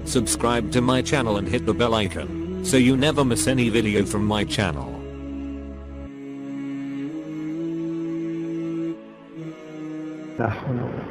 subscribe to my channel and hit the bell icon, so you never miss any video from my channel. لا حول ولا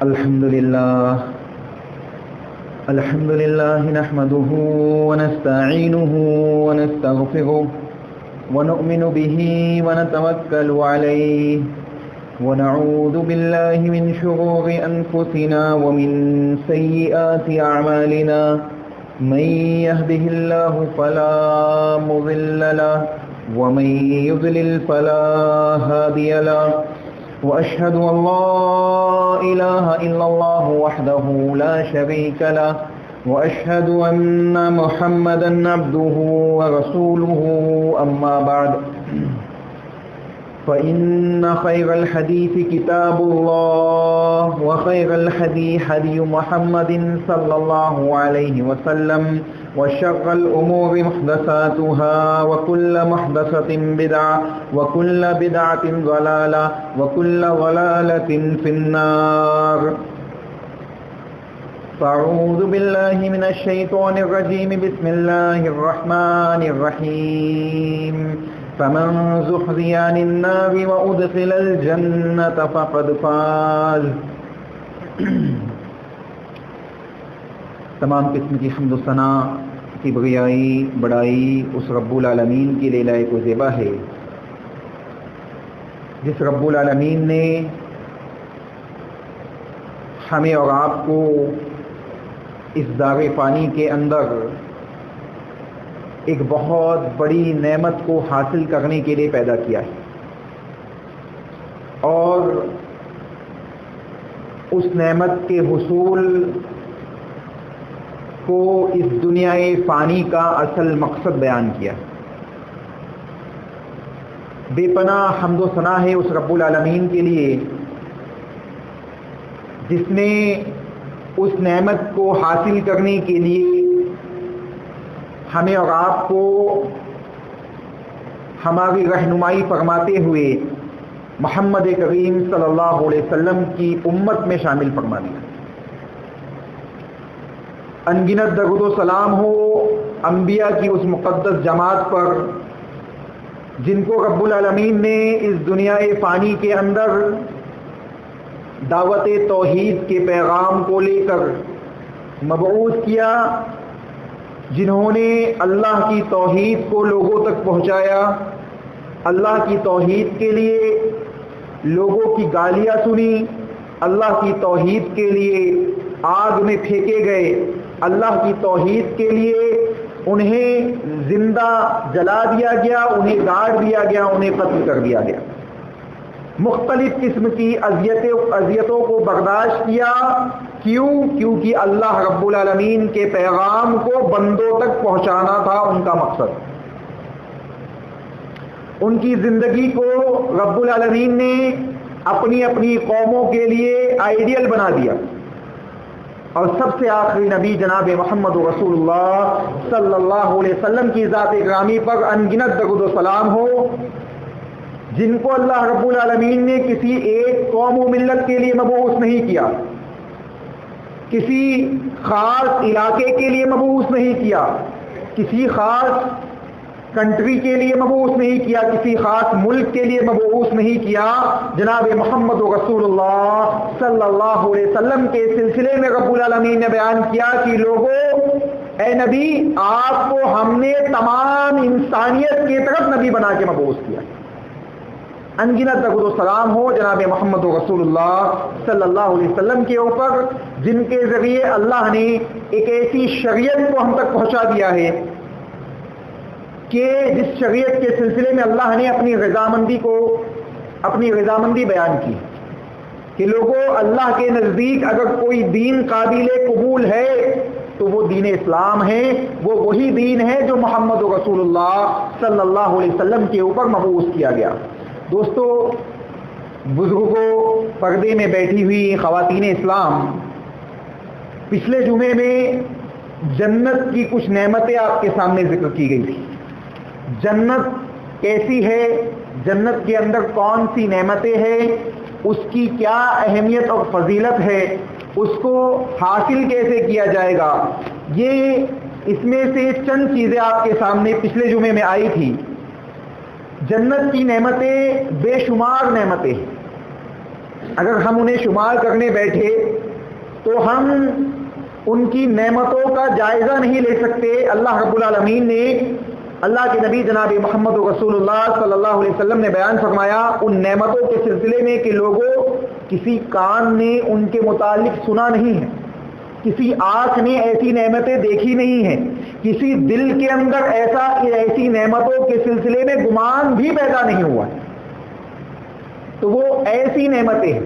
الحمد لله نحمده ونستعينه ونستغفره ونؤمن به ونتوكل عليه ونعوذ بالله من شرور أنفسنا ومن سيئات أعمالنا من يهده الله فلا مضل له ومن يضلل فلا هادي له وأشهد أن لا إله إلا الله وحده لا شريك له وأشهد أن محمدا عبده ورسوله أما بعد فإن خير الحديث كتاب الله وخير الهدي هدي محمد صلى الله عليه وسلم وشر الأمور محدثاتها وكل محدثة بدعة وكل بدعة ضلالة وكل ضلالة في النار. فأعوذ بالله من الشيطان الرجيم. بسم الله الرحمن الرحيم. فمن زحزح عن النار وأدخل الجنة فقد فاز. تمام قسم کی حمد و ثنا کی بغیائی بڑائی اس رب العالمین کی لیلہ کو زیبا ہے جس رب العالمین نے ہمیں اور آپ کو اس دار فانی کے اندر ایک بہت بڑی نعمت کو حاصل کرنے کے لیے پیدا کیا ہے، اور اس نعمت کے حصول کو اس دنیا فانی کا اصل مقصد بیان کیا. بے پناہ حمد و ثنا ہے اس رب العالمین کے لیے جس نے اس نعمت کو حاصل کرنے کے لیے ہمیں اور آپ کو ہماری رہنمائی فرماتے ہوئے محمد کریم صلی اللہ علیہ وسلم کی امت میں شامل فرما دیا. انگنت درود و سلام ہو انبیاء کی اس مقدس جماعت پر جن کو رب العالمین نے اس دنیا فانی کے اندر دعوت توحید کے پیغام کو لے کر مبعوث کیا، جنہوں نے اللہ کی توحید کو لوگوں تک پہنچایا، اللہ کی توحید کے لیے لوگوں کی گالیاں سنی، اللہ کی توحید کے لیے آگ میں پھینکے گئے، اللہ کی توحید کے لیے انہیں زندہ جلا دیا گیا، انہیں گاڑ دیا گیا، انہیں قتل کر دیا گیا، مختلف قسم کی اذیتوں کو برداشت کیا. کیونکہ اللہ رب العالمین کے پیغام کو بندوں تک پہنچانا تھا ان کا مقصد. ان کی زندگی کو رب العالمین نے اپنی اپنی قوموں کے لیے آئیڈیل بنا دیا، اور سب سے آخری نبی جناب محمد رسول اللہ صلی اللہ علیہ وسلم کی ذات گرامی پر انگنت درود و سلام ہو، جن کو اللہ رب العالمین نے کسی ایک قوم و ملت کے لیے مبعوث نہیں کیا، کسی خاص علاقے کے لیے مبعوث نہیں کیا، کسی خاص کنٹری کے لیے مبعوث نہیں کیا، کسی خاص ملک کے لیے مبعوث نہیں کیا۔ جناب محمد رسول اللہ صلی اللہ علیہ وسلم کے سلسلے میں رب العالمین نے بیان کیا کہ لوگوں، اے نبی، آپ کو ہم نے تمام انسانیت کی طرف نبی بنا کے مبعوث کیا۔ انگنت درود و سلام ہو جناب محمد رسول اللہ صلی اللہ علیہ وسلم کے اوپر، جن کے ذریعے اللہ نے ایک ایسی شریعت کو ہم تک پہنچا دیا ہے کہ جس شریعت کے سلسلے میں اللہ نے اپنی رضامندی بیان کی کہ لوگوں، اللہ کے نزدیک اگر کوئی دین قابل قبول ہے تو وہ دین اسلام ہے، وہ وہی دین ہے جو محمد رسول اللہ صلی اللہ علیہ وسلم کے اوپر مبعوث کیا گیا۔ دوستو، بزرگوں، پردے میں بیٹھی ہوئی خواتین اسلام، پچھلے جمعے میں جنت کی کچھ نعمتیں آپ کے سامنے ذکر کی گئی تھی۔ جنت کیسی ہے، جنت کے اندر کون سی نعمتیں ہیں، اس کی کیا اہمیت اور فضیلت ہے، اس کو حاصل کیسے کیا جائے گا، یہ اس میں سے چند چیزیں آپ کے سامنے پچھلے جمعے میں آئی تھی۔ جنت کی نعمتیں بے شمار نعمتیں ہیں، اگر ہم انہیں شمار کرنے بیٹھے تو ہم ان کی نعمتوں کا جائزہ نہیں لے سکتے۔ اللہ رب العالمین نے، اللہ کے نبی جناب محمد رسول اللہ صلی اللہ علیہ وسلم نے بیان فرمایا ان نعمتوں کے سلسلے میں کہ لوگوں، کسی کان نے ان کے متعلق سنا نہیں ہے، کسی آنکھ نے ایسی نعمتیں دیکھی نہیں ہیں، کسی دل کے اندر ایسی نعمتوں کے سلسلے میں گمان بھی پیدا نہیں ہوا ہے، تو وہ ایسی نعمتیں ہیں۔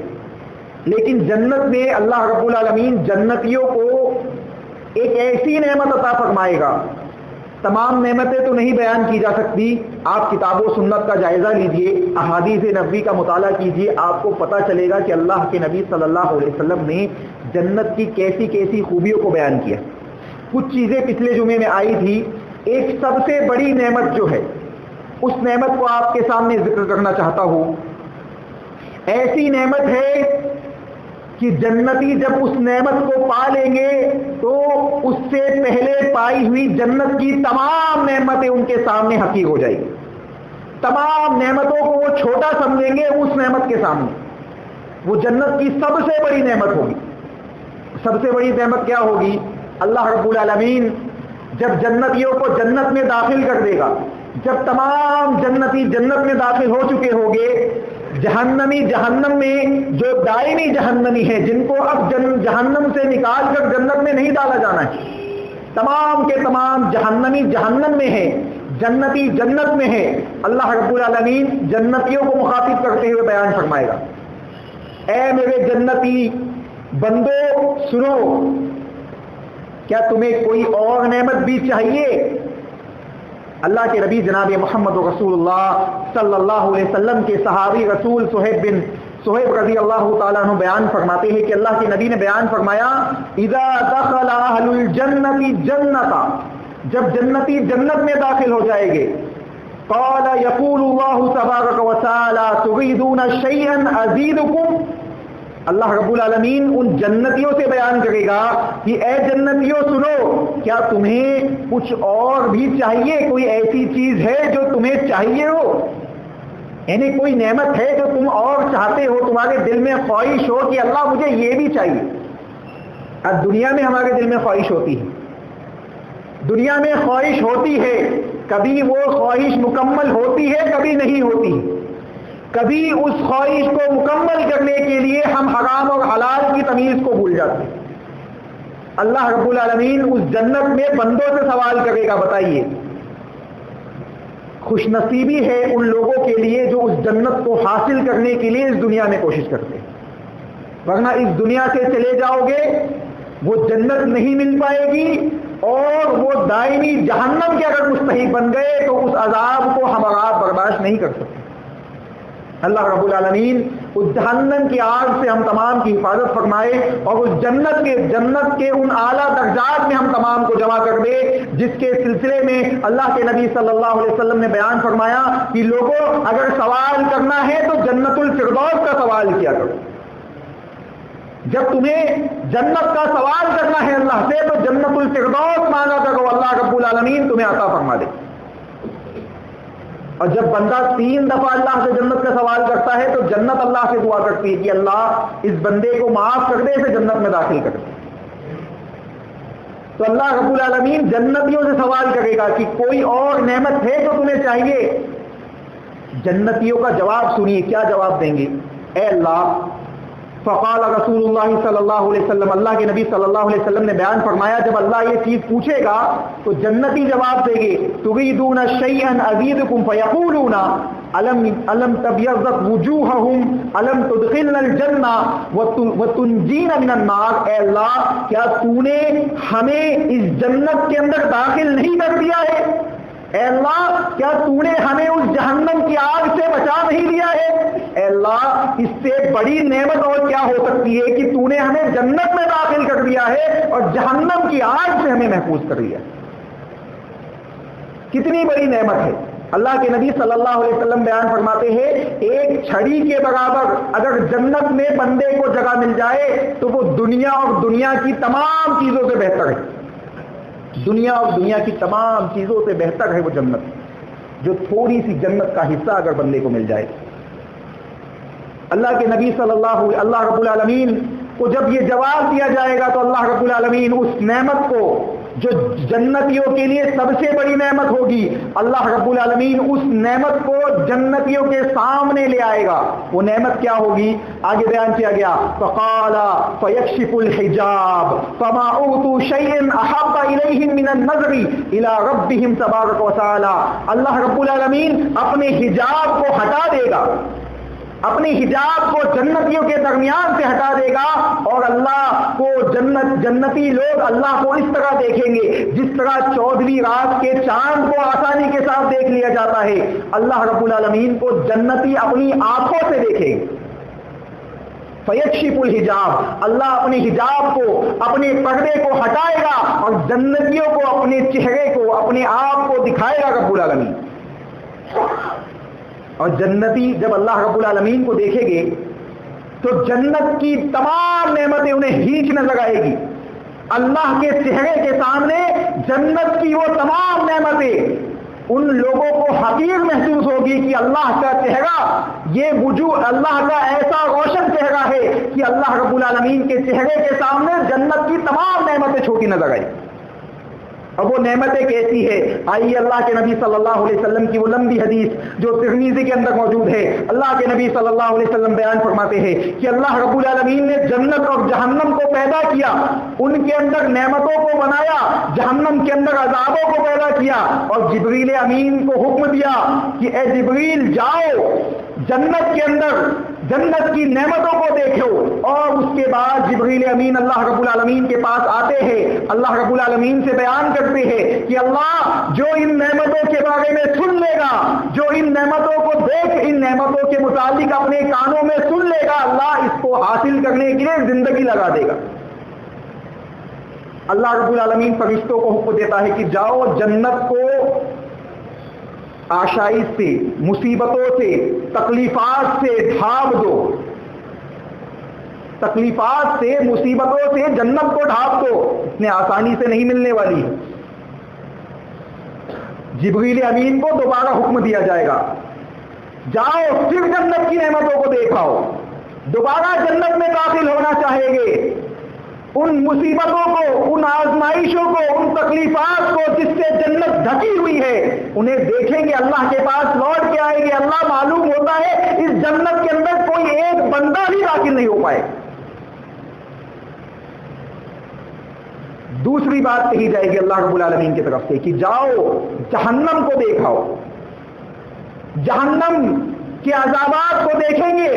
لیکن جنت میں اللہ رب العالمین جنتیوں کو ایک ایسی نعمت عطا فرمائے گا، تمام نعمتیں تو نہیں بیان کی جا سکتی، آپ کتاب و سنت کا جائزہ لیجئے، احادیث نبوی کا مطالعہ کیجئے، آپ کو پتہ چلے گا کہ اللہ کے نبی صلی اللہ علیہ وسلم نے جنت کی کیسی کیسی خوبیوں کو بیان کیا۔ کچھ چیزیں پچھلے جمعے میں آئی تھی۔ ایک سب سے بڑی نعمت جو ہے، اس نعمت کو آپ کے سامنے ذکر کرنا چاہتا ہوں۔ ایسی نعمت ہے کہ جنتی جب اس نعمت کو پا لیں گے تو اس سے پہلے پائی ہوئی جنت کی تمام نعمتیں ان کے سامنے حقیق ہو جائیں گی۔ تمام نعمتوں کو وہ چھوٹا سمجھیں گے اس نعمت کے سامنے۔ وہ جنت کی سب سے بڑی نعمت ہوگی۔ سب سے بڑی نعمت کیا ہوگی؟ اللہ رب العالمین جب جنتیوں کو جنت میں داخل کر دے گا، جب تمام جنتی جنت میں داخل ہو چکے ہوں گے، جہنمی جہنم میں جو دائمی جہنمی ہے، جن کو اب جہنم سے نکال کر جنت میں نہیں ڈالا جانا ہے، تمام کے تمام جہنمی جہنم میں ہے، جنتی جنت میں ہے۔ اللہ رب العالمین جنتیوں کو مخاطب کرتے ہوئے بیان فرمائے گا، اے میرے جنتی بندو سنو، کیا تمہیں کوئی اور نعمت بھی چاہیے؟ اللہ کے نبی جناب محمد رسول اللہ صلی اللہ علیہ وسلم کے صحابی رسول صہیب رضی اللہ تعالیٰ عنہ بیان فرماتے ہیں کہ اللہ کے نبی نے بیان فرمایا، اذا دخل اہل الجنت جنتا، جب جنتی جنت میں داخل ہو جائیں گے، قال یقول اللہ تبارک و تعالی تريدون شيئا ازيدكم، اللہ رب العالمین ان جنتیوں سے بیان کرے گا کہ اے جنتیوں سنو، کیا تمہیں کچھ اور بھی چاہیے؟ کوئی ایسی چیز ہے جو تمہیں چاہیے ہو، یعنی کوئی نعمت ہے جو تم اور چاہتے ہو، تمہارے دل میں خواہش ہو کہ اللہ مجھے یہ بھی چاہیے۔ اب دنیا میں ہمارے دل میں خواہش ہوتی ہے، دنیا میں خواہش ہوتی ہے، کبھی وہ خواہش مکمل ہوتی ہے، کبھی نہیں ہوتی۔ کبھی اس خواہش کو مکمل کرنے کے لیے ہم حرام اور حلال کی تمیز کو بھول جاتے ہیں۔ اللہ رب العالمین اس جنت میں بندوں سے سوال کرے گا، بتائیے، خوش نصیبی ہے ان لوگوں کے لیے جو اس جنت کو حاصل کرنے کے لیے اس دنیا میں کوشش کرتے ہیں، ورنہ اس دنیا سے چلے جاؤ گے، وہ جنت نہیں مل پائے گی، اور وہ دائمی جہنم کے اگر مستحق بن گئے تو اس عذاب کو ہم اور آپ برداشت نہیں کر سکتے۔ اللہ رب العالمین اس جہنم کی آگ سے ہم تمام کی حفاظت فرمائے اور اس جنت کے ان اعلیٰ درجات میں ہم تمام کو جمع کر دے جس کے سلسلے میں اللہ کے نبی صلی اللہ علیہ وسلم نے بیان فرمایا کہ لوگوں اگر سوال کرنا ہے تو جنت الفردوس کا سوال کیا کرو. جب تمہیں جنت کا سوال کرنا ہے اللہ سے تو جنت الفردوس مانگا کرو, اللہ رب العالمین تمہیں عطا فرما دے. اور جب بندہ 3 دفعہ اللہ سے جنت کا سوال کرتا ہے تو جنت اللہ سے دعا کرتی ہے کہ اللہ اس بندے کو معاف کر دے, اسے جنت میں داخل کر دے. تو اللہ رب العالمین جنتیوں سے سوال کرے گا کہ کوئی اور نعمت ہے جو تمہیں چاہیے. جنتیوں کا جواب سنیے, کیا جواب دیں گے؟ اے اللہ, فقال رسول اللہ صلی اللہ علیہ وسلم, اللہ کے نبی صلی اللہ علیہ وسلم نے بیان فرمایا جب اللہ یہ چیز پوچھے گا تو جنتی جواب دے گے, تريدون شيئا ازيدكم فيقولون الم تبيضت وجوههم الم تدخلنا الجنہ وتنجينا من النار. اے اللہ, کیا تو نے ہمیں اس جنت کے اندر داخل نہیں کر دیا ہے؟ اے اللہ, کیا تو نے ہمیں اس جہنم کی آگ سے بچا نہیں دیا ہے؟ اے اللہ, اس سے بڑی نعمت اور کیا ہو سکتی ہے کہ تو نے ہمیں جنت میں داخل کر دیا ہے اور جہنم کی آگ سے ہمیں محفوظ کر دیا. کتنی بڑی نعمت ہے. اللہ کے نبی صلی اللہ علیہ وسلم بیان فرماتے ہیں ایک چھڑی کے برابر اگر جنت میں بندے کو جگہ مل جائے تو وہ دنیا اور دنیا کی تمام چیزوں سے بہتر ہے. دنیا اور دنیا کی تمام چیزوں سے بہتر ہے وہ جنت, جو تھوڑی سی جنت کا حصہ اگر بندے کو مل جائے. اللہ کے نبی اللہ رب العالمین کو جب یہ جواب دیا جائے گا تو اللہ رب العالمین اس نعمت کو جو جنتیوں کے لیے سب سے بڑی نعمت ہوگی, اللہ رب العالمین اس نعمت کو جنتیوں کے سامنے لے آئے گا. وہ نعمت کیا ہوگی؟ آگے بیان کیا گیا, فقال فيكشف الحجاب فما اوتوا شيئا احب اليهم من النظر الى ربهم تبارك وتعالى. اللہ رب العالمین اپنے حجاب کو ہٹا دے گا, اپنے حجاب کو جنتیوں کے درمیان سے ہٹا دے گا اور اللہ کو جنتی لوگ اللہ کو اس طرح دیکھیں گے جس طرح 14ویں رات کے چاند کو آسانی کے ساتھ دیکھ لیا جاتا ہے. اللہ رب العالمین کو جنتی اپنی آنکھوں سے دیکھیں گے. فیکشف الحجاب, اللہ اپنے حجاب کو, اپنے پردے کو ہٹائے گا اور جنتیوں کو اپنے چہرے کو, اپنے آپ کو دکھائے گا رب العالمین. اور جنتی جب اللہ رب العالمین کو دیکھیں گے تو جنت کی تمام نعمتیں انہیں ہیچ نظر آئے گی. اللہ کے چہرے کے سامنے جنت کی وہ تمام نعمتیں ان لوگوں کو حقیر محسوس ہوگی کہ اللہ کا چہرہ, یہ وجوہ اللہ کا ایسا روشن چہرہ ہے کہ اللہ رب العالمین کے چہرے کے سامنے جنت کی تمام نعمتیں چھوٹی نظر آئی. اب وہ نعمتیں کیسی ہے؟ آئیے اللہ کے نبی صلی اللہ علیہ وسلم کی وہ لمبی حدیث جو ترمذی کے اندر موجود ہے. اللہ کے نبی صلی اللہ علیہ وسلم بیان فرماتے ہیں کہ اللہ رب العالمین نے جنت اور جہنم کو پیدا کیا, ان کے اندر نعمتوں کو بنایا, جہنم کے اندر عذابوں کو پیدا کیا اور جبریل امین کو حکم دیا کہ اے جبریل جاؤ جنت کے اندر جنت کی نعمتوں کو دیکھو. اور اس کے بعد جبریل امین اللہ رب العالمین کے پاس آتے ہیں, اللہ رب العالمین سے بیان کرتے ہیں کہ اللہ جو ان نعمتوں کے بارے میں سن لے گا, جو ان نعمتوں کو دیکھ ان نعمتوں کے متعلق اپنے کانوں میں سن لے گا, اللہ اس کو حاصل کرنے کے لیے زندگی لگا دے گا. اللہ رب العالمین فرشتوں کو حکم دیتا ہے کہ جاؤ جنت کو آشائش سے, مصیبتوں سے, تکلیفات سے ڈھانپ دو. تکلیفات سے, مصیبتوں سے جنت کو ڈھانپ دو, اتنے آسانی سے نہیں ملنے والی ہے. جبریل امین کو دوبارہ حکم دیا جائے گا, جاؤ پھر جنت کی نعمتوں کو دیکھاؤ. دوبارہ جنت میں داخل ہونا چاہیں گے, ان مصیبتوں کو, ان آزمائشوں کو, ان تکلیفات کو جس سے جنت ڈھکی ہوئی ہے انہیں دیکھیں گے, اللہ کے پاس لوٹ کے آئیں گے. اللہ معلوم ہوتا ہے اس جنت کے اندر کوئی ایک بندہ بھی داخل نہیں ہو پائے. دوسری بات کہی جائے گی اللہ رب العالمین کی طرف سے کہ جاؤ جہنم کو دیکھاؤ, جہنم کے عذابات کو دیکھیں گے,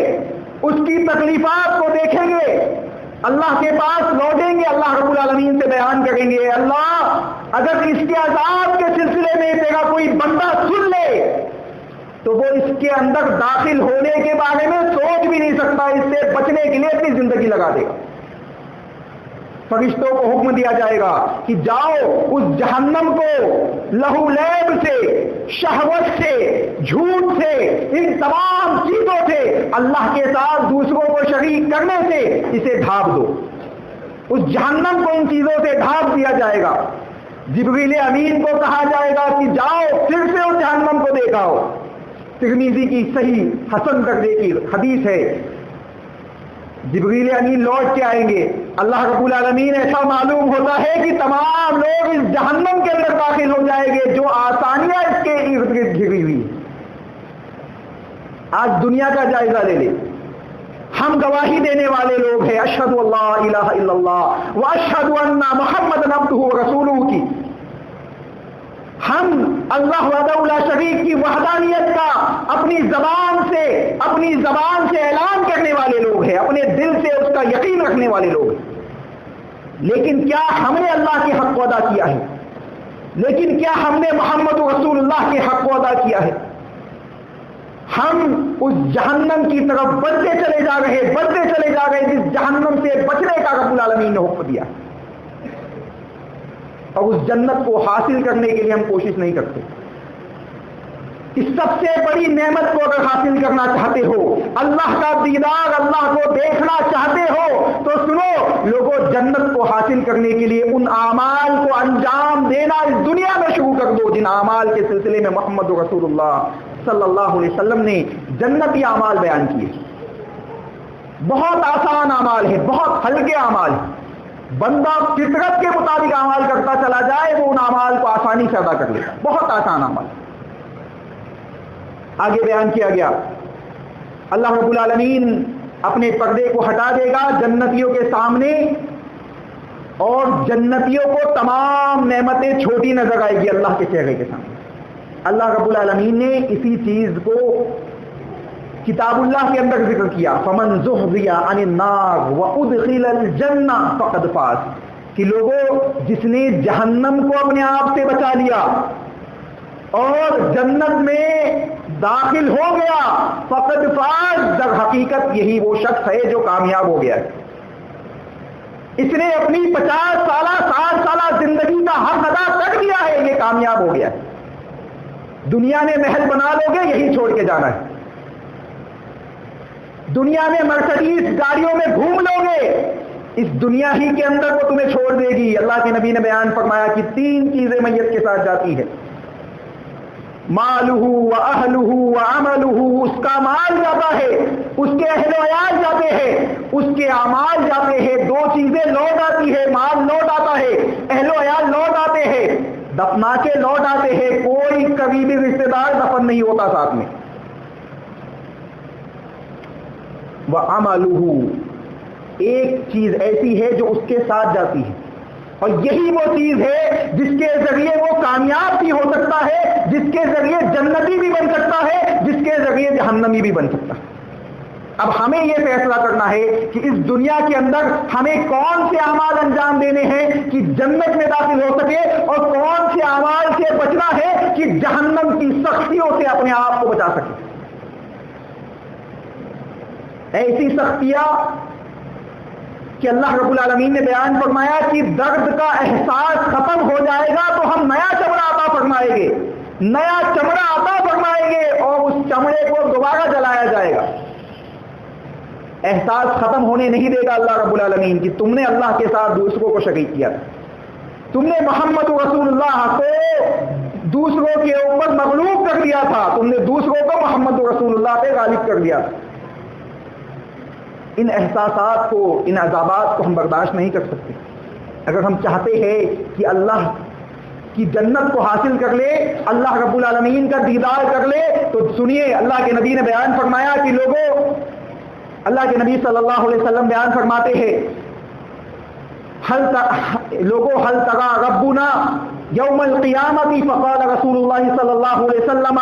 اس کی تکلیفات کو دیکھیں گے, اللہ کے پاس لوٹیں گے, اللہ رب العالمین سے بیان کریں گے اللہ اگر اس کے عذاب کے سلسلے میں تیرا کوئی بندہ سن لے تو وہ اس کے اندر داخل ہونے کے بارے میں سوچ بھی نہیں سکتا، اس سے بچنے کے لیے اپنی زندگی لگا دے گا۔ فرشتوں کو حکم دیا جائے گا کہ جاؤ اس جہنم کو لہو لیب سے، شہوت سے، جھوٹ سے، ان تمام چیزوں سے، اللہ کے ساتھ دوسروں کو شریک کرنے سے اسے ڈھانپ دو۔ اس جہنم کو ان چیزوں سے ڈھانپ دیا جائے گا۔ جبریل امین کو کہا جائے گا کہ جاؤ پھر سے اس جہنم کو دیکھاؤ۔ ترمذی کی صحیح حسن درجے کی حدیث ہے، جبریل امین لوٹ کے آئیں گے، اللہ رب العالمین ایسا معلوم ہوتا ہے کہ تمام لوگ اس جہنم کے اندر داخل ہو جائیں گے جو آسانیاں اس کے ارد گرد گھری ہوئی۔ آج دنیا کا جائزہ لے لیں، ہم گواہی دینے والے لوگ ہیں اشہد اللہ الہ الا اللہ واشہد ان محمد عبدہ ورسولہ کی۔ ہم اللہ وحدہ لا شریک کی وحدانیت کا اپنی زبان سے اعلان کرنے والے لوگ ہیں، اپنے دل سے اس کا یقین رکھنے والے لوگ ہیں، لیکن کیا ہم نے اللہ کے حق کو ادا کیا ہے؟ لیکن کیا ہم نے محمد رسول اللہ کے حق کو ادا کیا ہے؟ ہم اس جہنم کی طرف بڑھتے چلے جا رہے جس جہنم سے بچنے کا رب العالمین نے حکم دیا، اور اس جنت کو حاصل کرنے کے لیے ہم کوشش نہیں کرتے۔ اس سب سے بڑی نعمت کو اگر حاصل کرنا چاہتے ہو، اللہ کا دیدار، اللہ کو دیکھنا چاہتے ہو، تو سنو لوگوں، جنت کو حاصل کرنے کے لیے ان اعمال کو انجام دینا اس دنیا میں شروع کر دو جن اعمال کے سلسلے میں محمد رسول اللہ صلی اللہ علیہ وسلم نے جنتی اعمال بیان کیے۔ بہت آسان اعمال ہے، بہت ہلکے اعمال ہیں، بندہ فطرت کے مطابق اعمال کرتا چلا جائے وہ ان اعمال کو آسانی سے ادا کر لیتا، بہت آسان اعمال۔ آگے بیان کیا گیا اللہ رب العالمین اپنے پردے کو ہٹا دے گا جنتیوں کے سامنے، اور جنتیوں کو تمام نعمتیں چھوٹی نظر آئے گی اللہ کے چہرے کے سامنے۔ اللہ رب العالمین نے اسی چیز کو کتاب اللہ کے اندر ذکر کیا، فمن زحزح عن النار وادخل الجنہ فقد فاز، کہ لوگوں جس نے جہنم کو اپنے آپ سے بچا لیا اور جنت میں داخل ہو گیا، فقد فاز، در حقیقت یہی وہ شخص ہے جو کامیاب ہو گیا ہے۔ اس نے اپنی 50 سالہ 60 سالہ زندگی کا حق ادا کر دیا ہے، یہ کامیاب ہو گیا ہے۔ دنیا میں محل بنا لو گے یہی چھوڑ کے جانا ہے، دنیا میں مرسڈیز گاڑیوں میں گھوم لو گے، اس دنیا ہی کے اندر وہ تمہیں چھوڑ دے گی۔ اللہ کے نبی نے بیان فرمایا کہ 3 چیزیں میت کے ساتھ جاتی ہے، مالہ و اہلہ و عملہ، اس کا مال جاتا ہے، اس کے اہل و عیال جاتے ہیں، اس کے اعمال جاتے ہیں۔ 2 چیزیں لوٹ آتی ہے، مال لوٹ آتا ہے، اہل و عیال لوٹ آتے ہیں، دفنا کے لوٹ آتے ہیں، کوئی قریبی رشتہ دار دفن نہیں ہوتا ساتھ میں۔ وَعَمَلُهُ، ایک چیز ایسی ہے جو اس کے ساتھ جاتی ہے، اور یہی وہ چیز ہے جس کے ذریعے وہ کامیاب بھی ہو سکتا ہے، جس کے ذریعے جنتی بھی بن سکتا ہے، جس کے ذریعے جہنمی بھی بن سکتا ہے۔ اب ہمیں یہ فیصلہ کرنا ہے کہ اس دنیا کے اندر ہمیں کون سے اعمال انجام دینے ہیں کہ جنت میں داخل ہو سکے، اور کون سے اعمال سے بچنا ہے کہ جہنم کی سختیوں سے اپنے آپ کو بچا سکے۔ ایسی سختیاں کہ اللہ رب العالمین نے بیان فرمایا کہ درد کا احساس ختم ہو جائے گا تو ہم نیا چمڑا عطا فرمائیں گے، نیا چمڑا عطا فرمائیں گے، اور اس چمڑے کو دوبارہ جلایا جائے گا۔ احساس ختم ہونے نہیں دے گا اللہ رب العالمین کہ تم نے اللہ کے ساتھ دوسروں کو شریک کیا، تم نے محمد رسول اللہ کو دوسروں کے اوپر مغلوب کر دیا تھا، تم نے دوسروں کو محمد رسول اللہ پہ غالب کر دیا تھا۔ ان احساسات کو، ان عذابات کو ہم برداشت نہیں کر سکتے۔ اگر ہم چاہتے ہیں کہ اللہ کی جنت کو حاصل کر لے، اللہ رب العالمین کا دیدار کر لے، تو سنیے اللہ کے نبی نے بیان فرمایا کہ لوگوں، اللہ کے نبی صلی اللہ علیہ وسلم بیان فرماتے ہیں، حل ترى ربنا یوم القیامت، فقال رسول اللہ صلی اللہ علیہ وسلم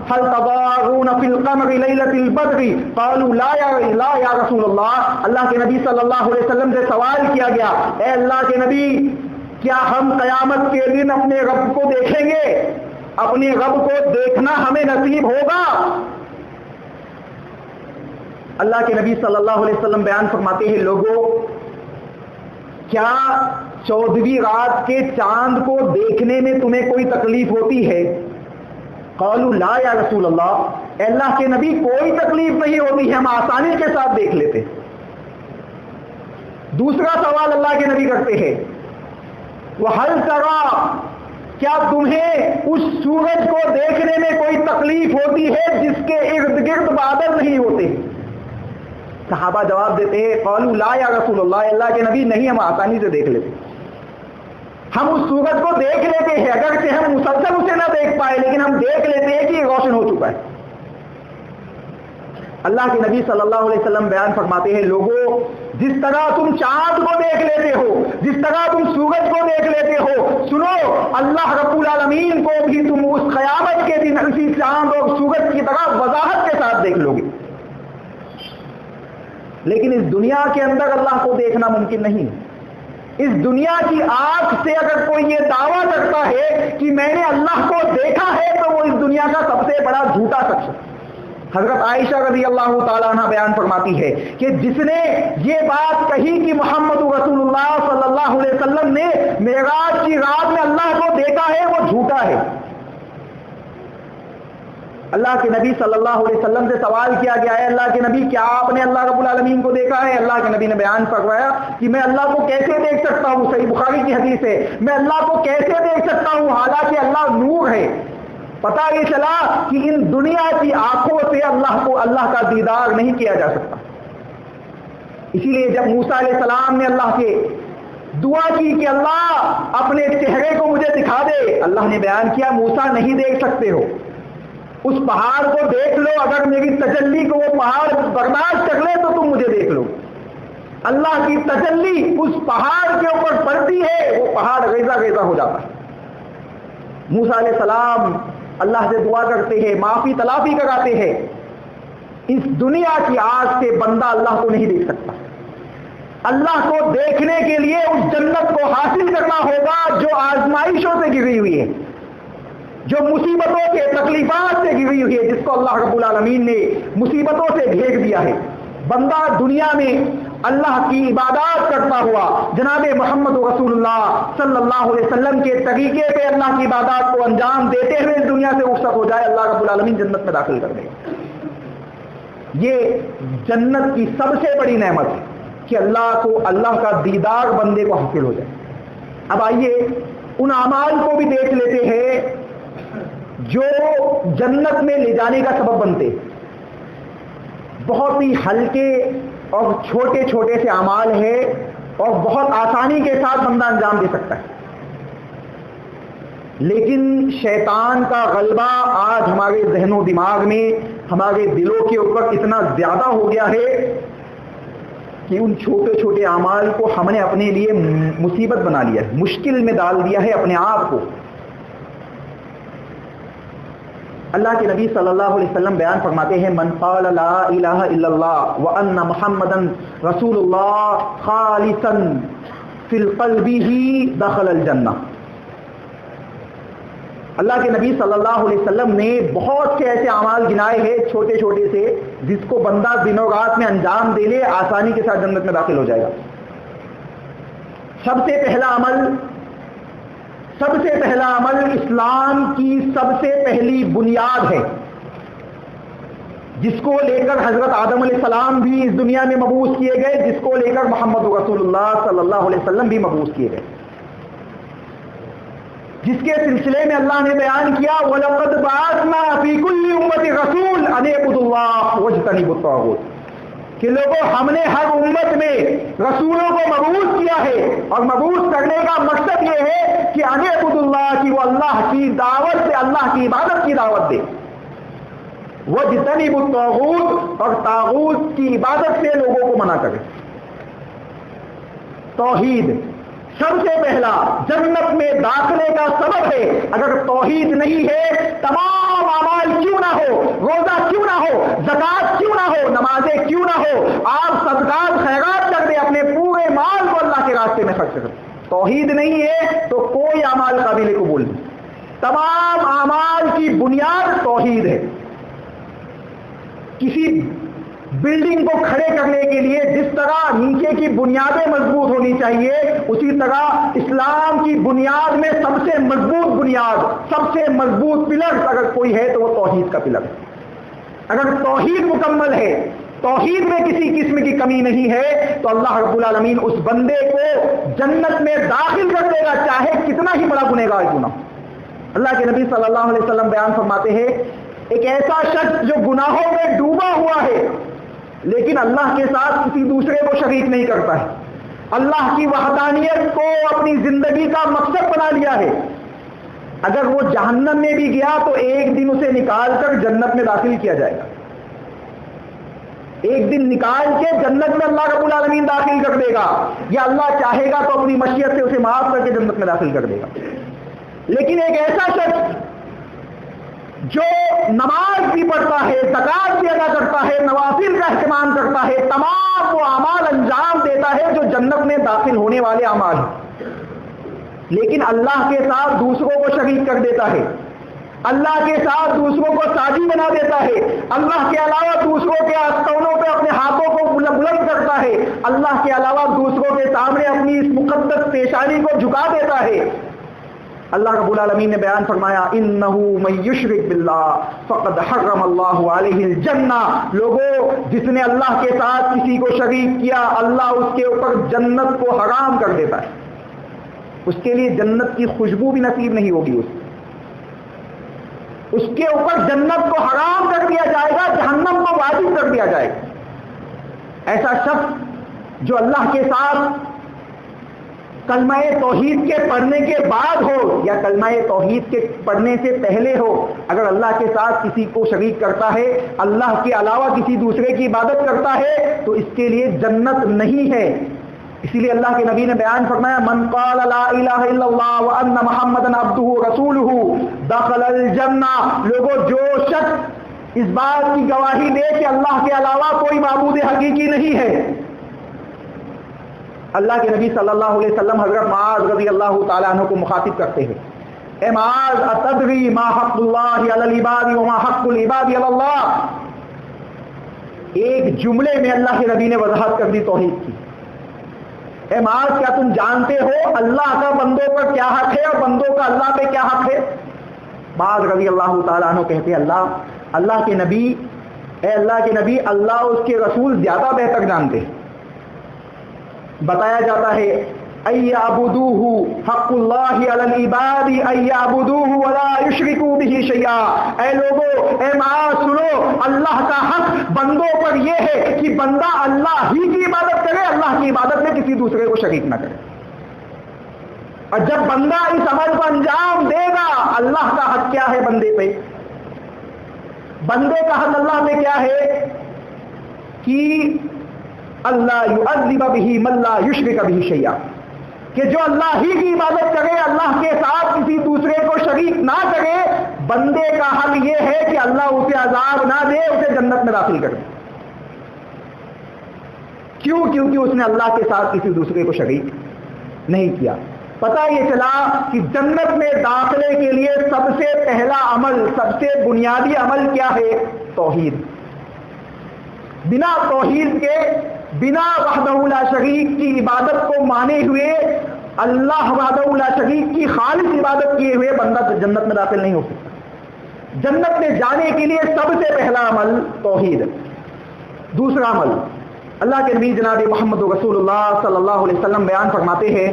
هل تضارون في القمر ليلة البدر، قالوا لا یا رسول اللہ۔ اللہ کے نبی صلی اللہ علیہ وسلم سے سوال کیا گیا، اے اللہ کے نبی، کیا ہم قیامت کے دن اپنے رب کو دیکھیں گے؟ اپنے رب کو دیکھنا ہمیں نصیب ہوگا۔ اللہ کے نبی صلی اللہ علیہ وسلم بیان فرماتے ہیں، لوگوں کیا 14ویں رات کے چاند کو دیکھنے میں تمہیں کوئی تکلیف ہوتی ہے؟ قالوا لا یا رسول اللہ، اللہ کے نبی کوئی تکلیف نہیں ہوتی ہے، ہم آسانی کے ساتھ دیکھ لیتے۔ دوسرا سوال اللہ کے نبی کرتے ہیں، وَهَلْ تَرَىٰ، کیا تمہیں اس سورج کو دیکھنے میں کوئی تکلیف ہوتی ہے جس کے ارد گرد بادل نہیں ہوتے؟ صحابہ جواب دیتے ہیں، قالوا لا یا رسول اللہ، اللہ کے نبی نہیں، ہم آسانی سے دیکھ لیتے، ہم اس سورج کو دیکھ لیتے ہیں، اگرچہ ہم مسلسل اسے نہ دیکھ پائے لیکن ہم دیکھ لیتے ہیں کہ یہ روشن ہو چکا ہے۔ اللہ کے نبی صلی اللہ علیہ وسلم بیان فرماتے ہیں، لوگوں جس طرح تم چاند کو دیکھ لیتے ہو، جس طرح تم سورج کو دیکھ لیتے ہو، سنو اللہ رب العالمین کو بھی تم اس قیامت کے دن اسی چاند اور سورج کی طرح وضاحت کے ساتھ دیکھ لو گے۔ لیکن اس دنیا کے اندر اللہ کو دیکھنا ممکن نہیں۔ اس دنیا کی آنکھ سے اگر کوئی یہ دعویٰ کرتا ہے کہ میں نے اللہ کو دیکھا ہے تو وہ اس دنیا کا سب سے بڑا جھوٹا شخص ہے۔ حضرت عائشہ رضی اللہ تعالیٰ عنہ بیان فرماتی ہے کہ جس نے یہ بات کہی کہ محمد رسول اللہ صلی اللہ علیہ وسلم نے معراج کی رات میں اللہ کو دیکھا ہے، وہ جھوٹا ہے۔ اللہ کے نبی صلی اللہ علیہ وسلم سے سوال کیا گیا ہے، اللہ کے نبی کیا آپ نے اللہ رب العالمین کو دیکھا ہے؟ اللہ کے نبی نے بیان فرمایا کہ میں اللہ کو کیسے دیکھ سکتا ہوں، صحیح بخاری کی حدیث ہے، میں اللہ کو کیسے دیکھ سکتا ہوں حالانکہ اللہ نور ہے۔ پتہ یہ چلا کہ ان دنیا کی آنکھوں سے اللہ کا دیدار نہیں کیا جا سکتا۔ اسی لیے جب موسیٰ علیہ السلام نے اللہ کے دعا کی کہ اللہ اپنے چہرے کو مجھے دکھا دے، اللہ نے بیان کیا موسیٰ نہیں دیکھ سکتے ہو، اس پہاڑ کو دیکھ لو، اگر میری تجلی کو وہ پہاڑ برداشت کر لے تو تم مجھے دیکھ لو۔ اللہ کی تجلی اس پہاڑ کے اوپر پڑتی ہے، وہ پہاڑ ریزہ ریزہ ہو جاتا ہے۔ موسیٰ علیہ السلام اللہ سے دعا کرتے ہیں، معافی تلافی کراتے ہیں۔ اس دنیا کی آگ سے بندہ اللہ کو نہیں دیکھ سکتا۔ اللہ کو دیکھنے کے لیے اس جنت کو حاصل کرنا ہوگا جو آزمائشوں سے گری ہوئی ہے، جو مصیبتوں کے تکلیفات سے گری ہوئی ہے، جس کو اللہ رب العالمین نے مصیبتوں سے گھیر دیا ہے۔ بندہ دنیا میں اللہ کی عبادات کرتا ہوا جناب محمد رسول اللہ صلی اللہ علیہ وسلم کے طریقے پہ اللہ کی عبادات کو انجام دیتے ہوئے اس دنیا سے رخصت ہو جائے، اللہ رب العالمین جنت میں داخل کر دے۔ یہ جنت کی سب سے بڑی نعمت ہے کہ اللہ کا دیدار بندے کو حاصل ہو جائے۔ اب آئیے ان اعمال کو بھی دیکھ لیتے ہیں جو جنت میں لے جانے کا سبب بنتے۔ بہت ہی ہلکے اور چھوٹے چھوٹے سے اعمال ہے اور بہت آسانی کے ساتھ بندہ انجام دے سکتا ہے، لیکن شیطان کا غلبہ آج ہمارے ذہن و دماغ میں، ہمارے دلوں کے اوپر اتنا زیادہ ہو گیا ہے کہ ان چھوٹے چھوٹے اعمال کو ہم نے اپنے لیے مصیبت بنا لیا ہے، مشکل میں ڈال دیا ہے اپنے آپ کو۔ اللہ کے نبی صلی اللہ علیہ وسلم بیان فرماتے ہیں، من قال لا الہ الا اللہ وان محمدا رسول اللہ خالصا فی القلب دخل الجنہ۔ اللہ کے نبی صلی اللہ علیہ وسلم نے بہت سے ایسے اعمال گنائے ہیں چھوٹے چھوٹے سے جس کو بندہ دن و رات میں انجام دے لے آسانی کے ساتھ جنت میں داخل ہو جائے گا۔ سب سے پہلا عمل اسلام کی سب سے پہلی بنیاد ہے، جس کو لے کر حضرت آدم علیہ السلام بھی اس دنیا میں مبعوث کیے گئے، جس کو لے کر محمد رسول اللہ صلی اللہ علیہ وسلم بھی مبعوث کیے گئے، جس کے سلسلے میں اللہ نے بیان کیا وَلَقَدْ بَعَثْنَا فِي كُلِّ أُمَّةٍ رَسُولًا أَنِ اعْبُدُوا اللَّهَ وَاجْتَنِبُوا الطَّاغُوتَ، کہ لوگوں ہم نے ہر امت میں رسولوں کو مبعوث کیا ہے اور مبعوث کرنے کا مقصد یہ ہے کہ ان اعبدوا اللہ، کہ وہ اللہ کی دعوت سے، اللہ کی عبادت کی دعوت دے، واجتنبوا الطاغوت، اور طاغوت کی عبادت سے لوگوں کو منع کرے۔ توحید سب سے پہلا جنت میں داخلے کا سبب ہے۔ اگر توحید نہیں ہے تمام اعمال کیوں نہ ہو، روزہ کیوں نہ ہو، زکوٰۃ کیوں نہ ہو، نمازیں کیوں نہ ہو، آپ صدقات خیرات کر دیں، اپنے پورے مال کو اللہ کے راستے میں خرچ کریں، توحید نہیں ہے تو کوئی اعمال قابل قبول نہیں۔ تمام اعمال کی بنیاد توحید ہے. کسی بلڈنگ کو کھڑے کرنے کے لیے جس طرح نیچے کی بنیادیں مضبوط ہونی چاہیے، اسی طرح اسلام کی بنیاد میں سب سے مضبوط بنیاد، سب سے مضبوط پلر اگر کوئی ہے تو وہ توحید کا پلر ہے. اگر توحید مکمل ہے، توحید میں کسی قسم کی کمی نہیں ہے، تو اللہ رب العالمین اس بندے کو جنت میں داخل کر دے گا، چاہے کتنا ہی بڑا گنہگار کیوں نہ ہو. اللہ کے نبی صلی اللہ علیہ وسلم بیان فرماتے ہیں، ایک ایسا شخص جو گناہوں میں ڈوبا ہوا ہے لیکن اللہ کے ساتھ کسی دوسرے کو شریک نہیں کرتا ہے، اللہ کی وحدانیت کو اپنی زندگی کا مقصد بنا لیا ہے، اگر وہ جہنم میں بھی گیا تو ایک دن اسے نکال کر جنت میں داخل کیا جائے گا. ایک دن نکال کے جنت میں اللہ رب العالمین داخل کر دے گا، یا اللہ چاہے گا تو اپنی مشیت سے اسے معاف کر کے جنت میں داخل کر دے گا. لیکن ایک ایسا شخص جو نماز بھی پڑھتا ہے، زکات بھی ادا کرتا ہے، نوافل کا اہتمام کرتا ہے، تمام وہ اعمال انجام دیتا ہے جو جنت میں داخل ہونے والے اعمال ہیں، لیکن اللہ کے ساتھ دوسروں کو شریک کر دیتا ہے، اللہ کے ساتھ دوسروں کو ساجی بنا دیتا ہے، اللہ کے علاوہ دوسروں کے آستانوں پہ اپنے ہاتھوں کو بلند کرتا ہے، اللہ کے علاوہ دوسروں کے سامنے اپنی اس مقدس پیشانی کو جھکا دیتا ہے. اللہ رب العالمین نے بیان فرمایا، انہو من یشرک باللہ فقد حرم اللہ علیہ الجنہ. لوگوں، جس نے اللہ کے ساتھ کسی کو شریک کیا، اللہ اس کے اوپر جنت کو حرام کر دیتا ہے. اس کے لیے جنت کی خوشبو بھی نصیب نہیں ہوگی، اس کے اوپر جنت کو حرام کر دیا جائے گا، جہنم کو واجب کر دیا جائے گا. ایسا شخص جو اللہ کے ساتھ کلمہ توحید کے پڑھنے کے بعد ہو یا کلمہ توحید کے پڑھنے سے پہلے ہو، اگر اللہ کے ساتھ کسی کو شریک کرتا ہے، اللہ کے علاوہ کسی دوسرے کی عبادت کرتا ہے، تو اس کے لیے جنت نہیں ہے. اسی لیے اللہ کے نبی نے بیان فرمایا، من قال لا الہ الا اللہ وان محمدا عبدہ رسولہ دخل الجنہ. لوگوں، جو شخص اس بات کی گواہی دے کہ اللہ کے علاوہ کوئی معبود حقیقی نہیں ہے. اللہ کے نبی صلی اللہ علیہ وسلم حضرت معاذ رضی اللہ تعالیٰ عنہ کو مخاطب کرتے ہیں، اے معاذ اتدری ما حق اللہ علی العباد وما حق العباد علی اللہ. ایک جملے میں اللہ کے نبی نے وضاحت کر دی توحید کی. اے معاذ، کیا تم جانتے ہو اللہ کا بندوں پر کیا حق ہے اور بندوں کا اللہ پہ کیا حق ہے؟ معاذ رضی اللہ تعالیٰ عنہ کہتے ہیں، اللہ کے نبی، اے اللہ کے نبی، اللہ اس کے رسول زیادہ بہتر جانتے ہیں. بتایا جاتا ہے، اَيَّعْبُدُوهُ حق اللہ علی العباد اَيَّعْبُدُوهُ وَلَا يُشْرِكُوا بِهِ شَيْئًا. اے لوگوں، اے معاذ سنو، اللہ کا حق بندوں پر یہ ہے کہ بندہ اللہ ہی کی عبادت کرے، اللہ کی عبادت میں کسی دوسرے کو شریک نہ کرے. اور جب بندہ اس عمل کو انجام دے گا، اللہ کا حق کیا ہے بندے پہ؟ بندے کا حق اللہ پہ کیا ہے کہ اللہ یعذب بہ من لا یشرک بہ شیئا، کہ جو اللہ ہی کی عبادت کرے، اللہ کے ساتھ کسی دوسرے کو شریک نہ کرے، بندے کا حل یہ ہے کہ اللہ اسے عذاب نہ دے، اسے جنت میں داخل کر دے. کیوں؟ کیونکہ اس نے اللہ کے ساتھ کسی دوسرے کو شریک نہیں کیا. پتہ یہ چلا کہ جنت میں داخلے کے لیے سب سے پہلا عمل، سب سے بنیادی عمل کیا ہے؟ توحید. بنا توحید کے، بنا وحدہ لا شریک کی عبادت کو مانے ہوئے، اللہ وحدہ لا شریک کی خالص عبادت کیے ہوئے بندہ جنت میں داخل نہیں ہو سکتا. جنت میں جانے کے لیے سب سے پہلا عمل توحید. دوسرا عمل، اللہ کے نبی جناب محمد رسول اللہ صلی اللہ علیہ وسلم بیان فرماتے ہیں،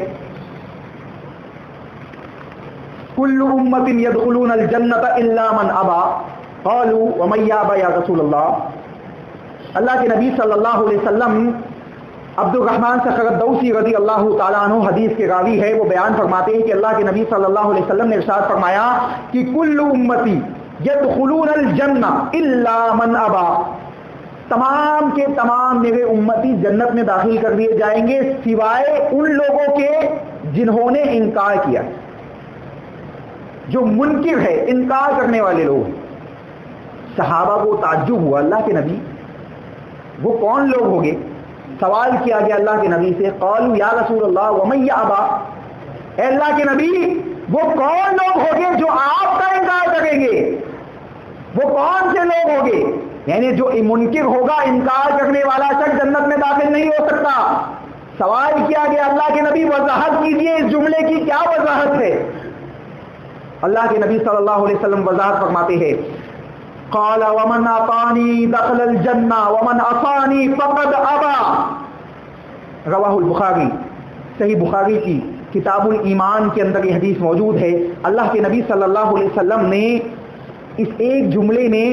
کل امت یدخلون الجنت الا من ابا. قالوا ومن یابى یا رسول اللہ. اللہ کے نبی صلی اللہ علیہ وسلم، عبد الرحمن صخر الدوسی رضی اللہ تعالیٰ عنہ حدیث کے راوی ہے، وہ بیان فرماتے ہیں کہ اللہ کے نبی صلی اللہ علیہ وسلم نے ارشاد فرمایا کہ کل امتی یدخلون الجنہ الا من ابا. تمام کے تمام میرے امتی جنت میں داخل کر دیے جائیں گے سوائے ان لوگوں کے جنہوں نے انکار کیا. جو منکر ہے، انکار کرنے والے لوگ. صحابہ کو تعجب ہوا، اللہ کے نبی وہ کون لوگ ہوں گے؟ سوال کیا گیا اللہ کے نبی سے، قالوا یا رسول اللہ ومن یابا. اے اللہ کے نبی، وہ کون لوگ ہوگے جو آپ کا انکار کریں گے؟ وہ کون سے لوگ ہوگے؟ یعنی جو منکر ہوگا، انکار کرنے والا شخص جنت میں داخل نہیں ہو سکتا۔ سوال کیا گیا اللہ کے نبی وضاحت کیجئے اس جملے کی کیا وضاحت ہے؟ اللہ کے نبی صلی اللہ علیہ وسلم وضاحت فرماتے ہیں، قال ومن اطاعنی دخل الجنہ ومن عصانی فقد ابى، رواہ البخاری، صحیح بخاری کی کتاب الایمان کے اندر یہ حدیث موجود ہے۔ اللہ کے نبی صلی اللہ علیہ وسلم نے اس ایک جملے میں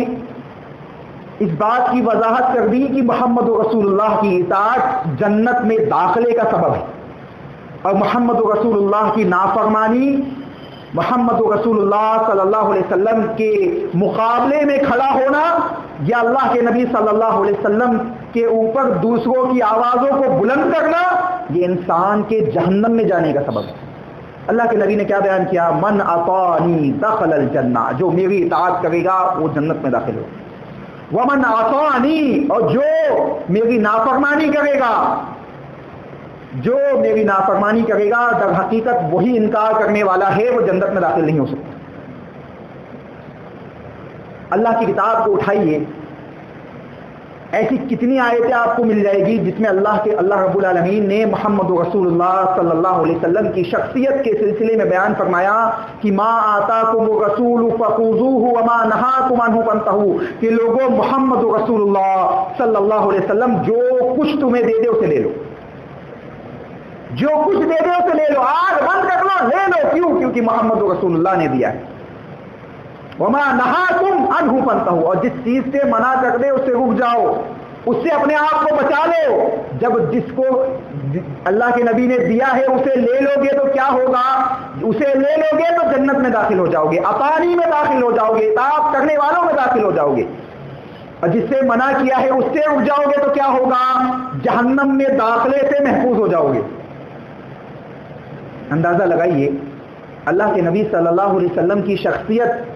اس بات کی وضاحت کر دی کہ محمد رسول اللہ کی اطاعت جنت میں داخلے کا سبب ہے، اور محمد رسول اللہ کی نافرمانی، محمد رسول اللہ صلی اللہ علیہ وسلم کے مقابلے میں کھڑا ہونا یا اللہ کے نبی صلی اللہ علیہ وسلم کے اوپر دوسروں کی آوازوں کو بلند کرنا، یہ انسان کے جہنم میں جانے کا سبب ہے۔ اللہ کے نبی نے کیا بیان کیا؟ من اطاعنی دخل الجنہ، جو میری اطاعت کرے گا وہ جنت میں داخل ہوگا۔ ومن عصانی، اور جو میری نافرمانی کرے گا، جو میری نافرمانی کرے گا در حقیقت وہی انکار کرنے والا ہے، وہ جنت میں داخل نہیں ہو سکتا۔ اللہ کی کتاب کو اٹھائیے، ایسی کتنی آیتیں آپ کو مل جائے گی جس میں اللہ رب العالمین نے محمد رسول اللہ صلی اللہ علیہ وسلم کی شخصیت کے سلسلے میں بیان فرمایا کہ ما آتاکم الرسول فخذوہ وما نہاکم عنہ فانتہوا، کہ لوگوں محمد رسول اللہ صلی اللہ علیہ وسلم جو کچھ تمہیں دے دے اسے لے لو، جو کچھ دے دے اسے لے لو، آگ بند کر لو، لے لو۔ کیوں؟ کیونکہ محمد رسول اللہ نے دیا ہے۔ وما نہاکم عنہ فانتہوا، اور جس چیز سے منع کر دے اس سے رک جاؤ، اس سے اپنے آپ کو بچا لو۔ جب جس کو اللہ کے نبی نے دیا ہے اسے لے لو گے تو کیا ہوگا؟ اسے لے لو گے تو جنت میں داخل ہو جاؤ گے، اطاعنی میں داخل ہو جاؤ گے، اطاعت کرنے والوں میں داخل ہو جاؤ گے۔ اور جس سے منع کیا ہے اس سے رک جاؤ گے تو کیا ہوگا؟ جہنم میں داخلے سے محفوظ ہو جاؤ گے۔ اندازہ لگائیے، اللہ کے نبی صلی اللہ علیہ وسلم کی شخصیت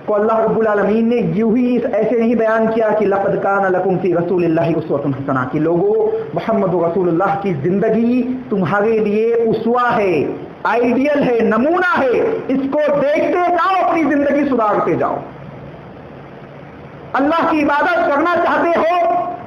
کو اللہ رب العالمین نے یوں ہی ایسے نہیں بیان کیا کہ لقد کان لکم فی رسول اللہ اسوۃ حسنہ، کہ لوگوں محمد رسول اللہ کی زندگی تمہارے لیے اسوہ ہے، آئیڈیل ہے، نمونہ ہے، اس کو دیکھتے جاؤ، اپنی زندگی سدھارتے جاؤ۔ اللہ کی عبادت کرنا چاہتے ہو،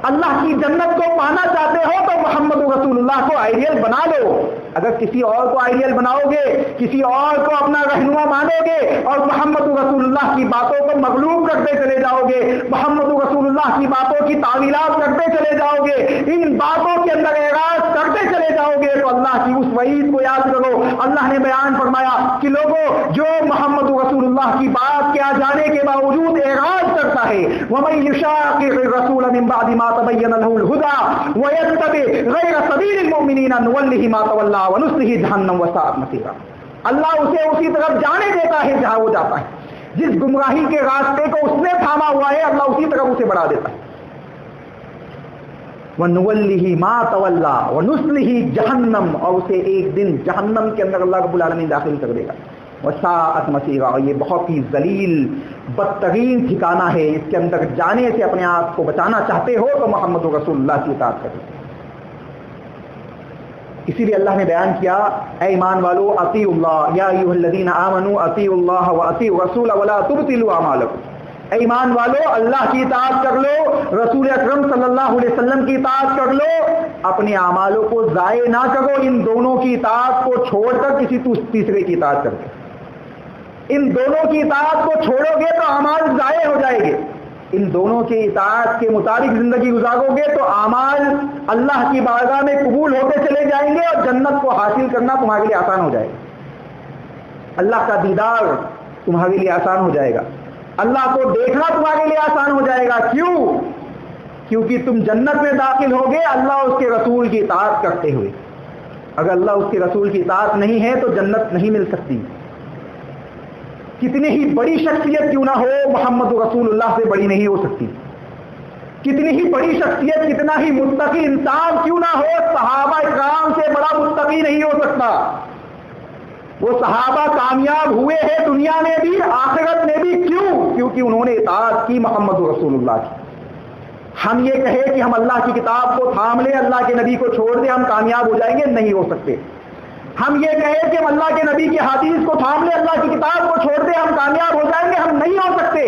اللہ کی جنت کو پانا چاہتے ہو تو محمد رسول اللہ کو آئیڈیل بنا لو۔ اگر کسی اور کو آئیڈیل بناؤ گے، کسی اور کو اپنا رہنما مانو گے اور محمد رسول اللہ کی باتوں کو مغلوب کرتے چلے جاؤ گے، محمد رسول اللہ کی باتوں کی تعویلات کرتے چلے جاؤ گے، ان باتوں کے اندر اعراض کرتے چلے جاؤ گے، تو اللہ کی اس وعید کو یاد کرو۔ اللہ نے بیان فرمایا کہ لوگوں جو محمد رسول اللہ کی بات کے آ جانے کے باوجود اعراض کرتا ہے، وَمَن يُشَاقِقِ الرَّسُولَ مِن بَعْدِ مَا تَبَيَّنَ لَهُ الْهُدَىٰ وَيَتَّبِعْ غَيْرَ سَبِيلِ الْمُؤْمِنِينَ نُوَلِّهِ مَا تَوَلَّىٰ وَنُصْلِهِ جَهَنَّمَ وَسَاءَتْ مَصِيرًا، اللہ اسے اسی طرف جانے دیتا ہے جہاں وہ جاتا ہے، جس گمراہی کے راستے کو اس نے تھاما ہوا ہے اللہ اسی طرف اسے بڑھا دیتا ہے۔ وَنُوَلِّهِ مَا تَوَلَّىٰ وَنُصْلِهِ جَهَنَّمَ، اور اسے ایک دن جہنم کے اندر اللہ رب العالمین داخل کر دے گا۔ وَسَاءَتْ مَصِيرًا، اور یہ بہت ہی ذلیل بدترین ٹھکانہ ہے، اس کے اندر جانے سے اپنے آپ کو بچانا چاہتے ہو تو محمد رسول اللہ کی اطاعت کرو۔ اسی لیے اللہ نے بیان کیا، اے ایمان والو اطیعوا اللہ یا ایھا الذین آمنوا اطیعوا اللہ واطیعوا الرسول ولا تبطلوا اعمالکم، اے ایمان والو اللہ کی اطاعت کر لو، رسول اکرم صلی اللہ علیہ وسلم کی اطاعت کر لو، اپنے اعمالوں کو ضائع نہ کرو، ان دونوں کی اطاعت کو چھوڑ کر کسی تیسرے کی اطاعت کر دو۔ ان دونوں کی اطاعت کو چھوڑو گے تو اعمال ضائع ہو جائیں گے، ان دونوں کی اطاعت کے مطابق زندگی گزارو گے تو اعمال اللہ کی بارگاہ میں قبول ہوتے چلے جائیں گے اور جنت کو حاصل کرنا تمہارے لیے آسان ہو جائے گا، اللہ کا دیدار تمہارے لیے آسان ہو جائے گا، اللہ کو دیکھنا تمہارے لیے آسان ہو جائے گا۔ کیوں؟ کیونکہ تم جنت میں داخل ہوگے اللہ اس کے رسول کی اطاعت کرتے ہوئے، اگر اللہ اس کے رسول کی اطاعت نہیں ہے تو جنت نہیں مل سکتی۔ کتنی ہی بڑی شخصیت کیوں نہ ہو، محمد رسول اللہ سے بڑی نہیں ہو سکتی، کتنی ہی بڑی شخصیت، کتنا ہی متقی انسان کیوں نہ ہو، صحابہ اکرام سے بڑا متقی نہیں ہو سکتا۔ وہ صحابہ کامیاب ہوئے ہیں دنیا میں بھی آخرت میں بھی، کیوں؟ کیونکہ انہوں نے اطاعت کی محمد رسول اللہ کی۔ ہم یہ کہیں کہ ہم اللہ کی کتاب کو تھام لیں، اللہ کے نبی کو چھوڑ دیں، ہم کامیاب ہو جائیں گے، نہیں ہو سکتے۔ ہم یہ کہیں کہ ہم اللہ کے نبی کی حدیث کو تھام لیں، اللہ کی کتاب کو چھوڑ دیں، ہم کامیاب ہو جائیں گے، ہم نہیں ہو سکتے۔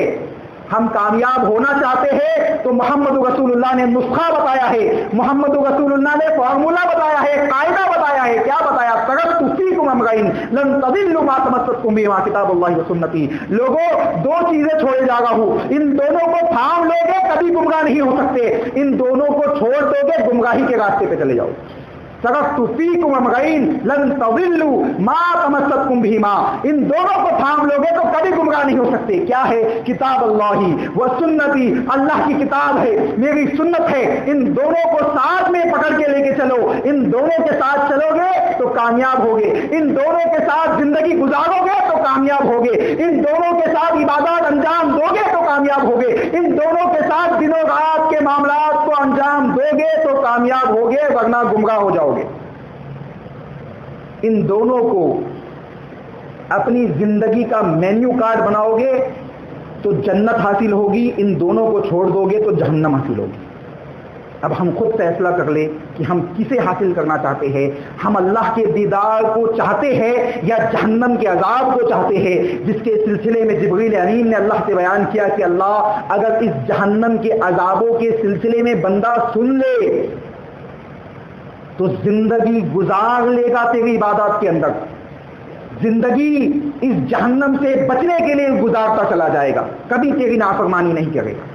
ہم کامیاب ہونا چاہتے ہیں تو محمد رسول اللہ نے نسخہ بتایا ہے، محمد رسول اللہ نے فارمولہ بتایا ہے، قاعدہ بتایا ہے۔ کیا بتایا؟ ترکت فیکم امرین لن تضلوا ما تمسکتم بہما کتاب اللہ و سنتی۔ لوگوں، دو چیزیں چھوڑے جا رہا ہوں، ان دونوں کو تھام لو گے کبھی گمراہ نہیں ہو سکتے، ان دونوں کو چھوڑ دو گے گمراہی کے راستے پہ چلے جاؤ۔ ترکت فیکم امرین لن تضلوا ما تمسکتم بہما، ان دونوں کو تھام لو گے تو کبھی گمراہ نہیں ہو سکتے۔ کیا ہے؟ کتاب اللہ و سنتی، اللہ کی کتاب ہے، میری سنت ہے، ان دونوں کو ساتھ میں پکڑ کے لے کے چلو، ان دونوں کے ساتھ چلو گے تو کامیاب ہوگے، ان دونوں کے ساتھ زندگی گزارو گے تو کامیاب ہوگے، ان دونوں کے ساتھ عبادات انجام دو گے تو کامیاب ہوگے، ان دونوں کے ساتھ دن و رات کے معاملات کو انجام دو گے تو کامیاب ہوگے، ورنہ گمراہ ہو جاؤ گے۔ ان دونوں کو اپنی زندگی کا مینیو کارڈ بناؤ گے تو جنت حاصل ہوگی، ان دونوں کو چھوڑ دو گے تو جہنم حاصل ہوگی۔ اب ہم خود فیصلہ کر لیں کہ ہم کسے حاصل کرنا چاہتے ہیں، ہم اللہ کے دیدار کو چاہتے ہیں یا جہنم کے عذاب کو چاہتے ہیں، جس کے سلسلے میں جبریل امین نے اللہ سے بیان کیا کہ اللہ اگر اس جہنم کے عذابوں کے سلسلے میں بندہ سن لے تو زندگی گزار لے گا تیری عبادات کے اندر، زندگی اس جہنم سے بچنے کے لیے گزارتا چلا جائے گا، کبھی تیری نافرمانی نہیں کرے گا۔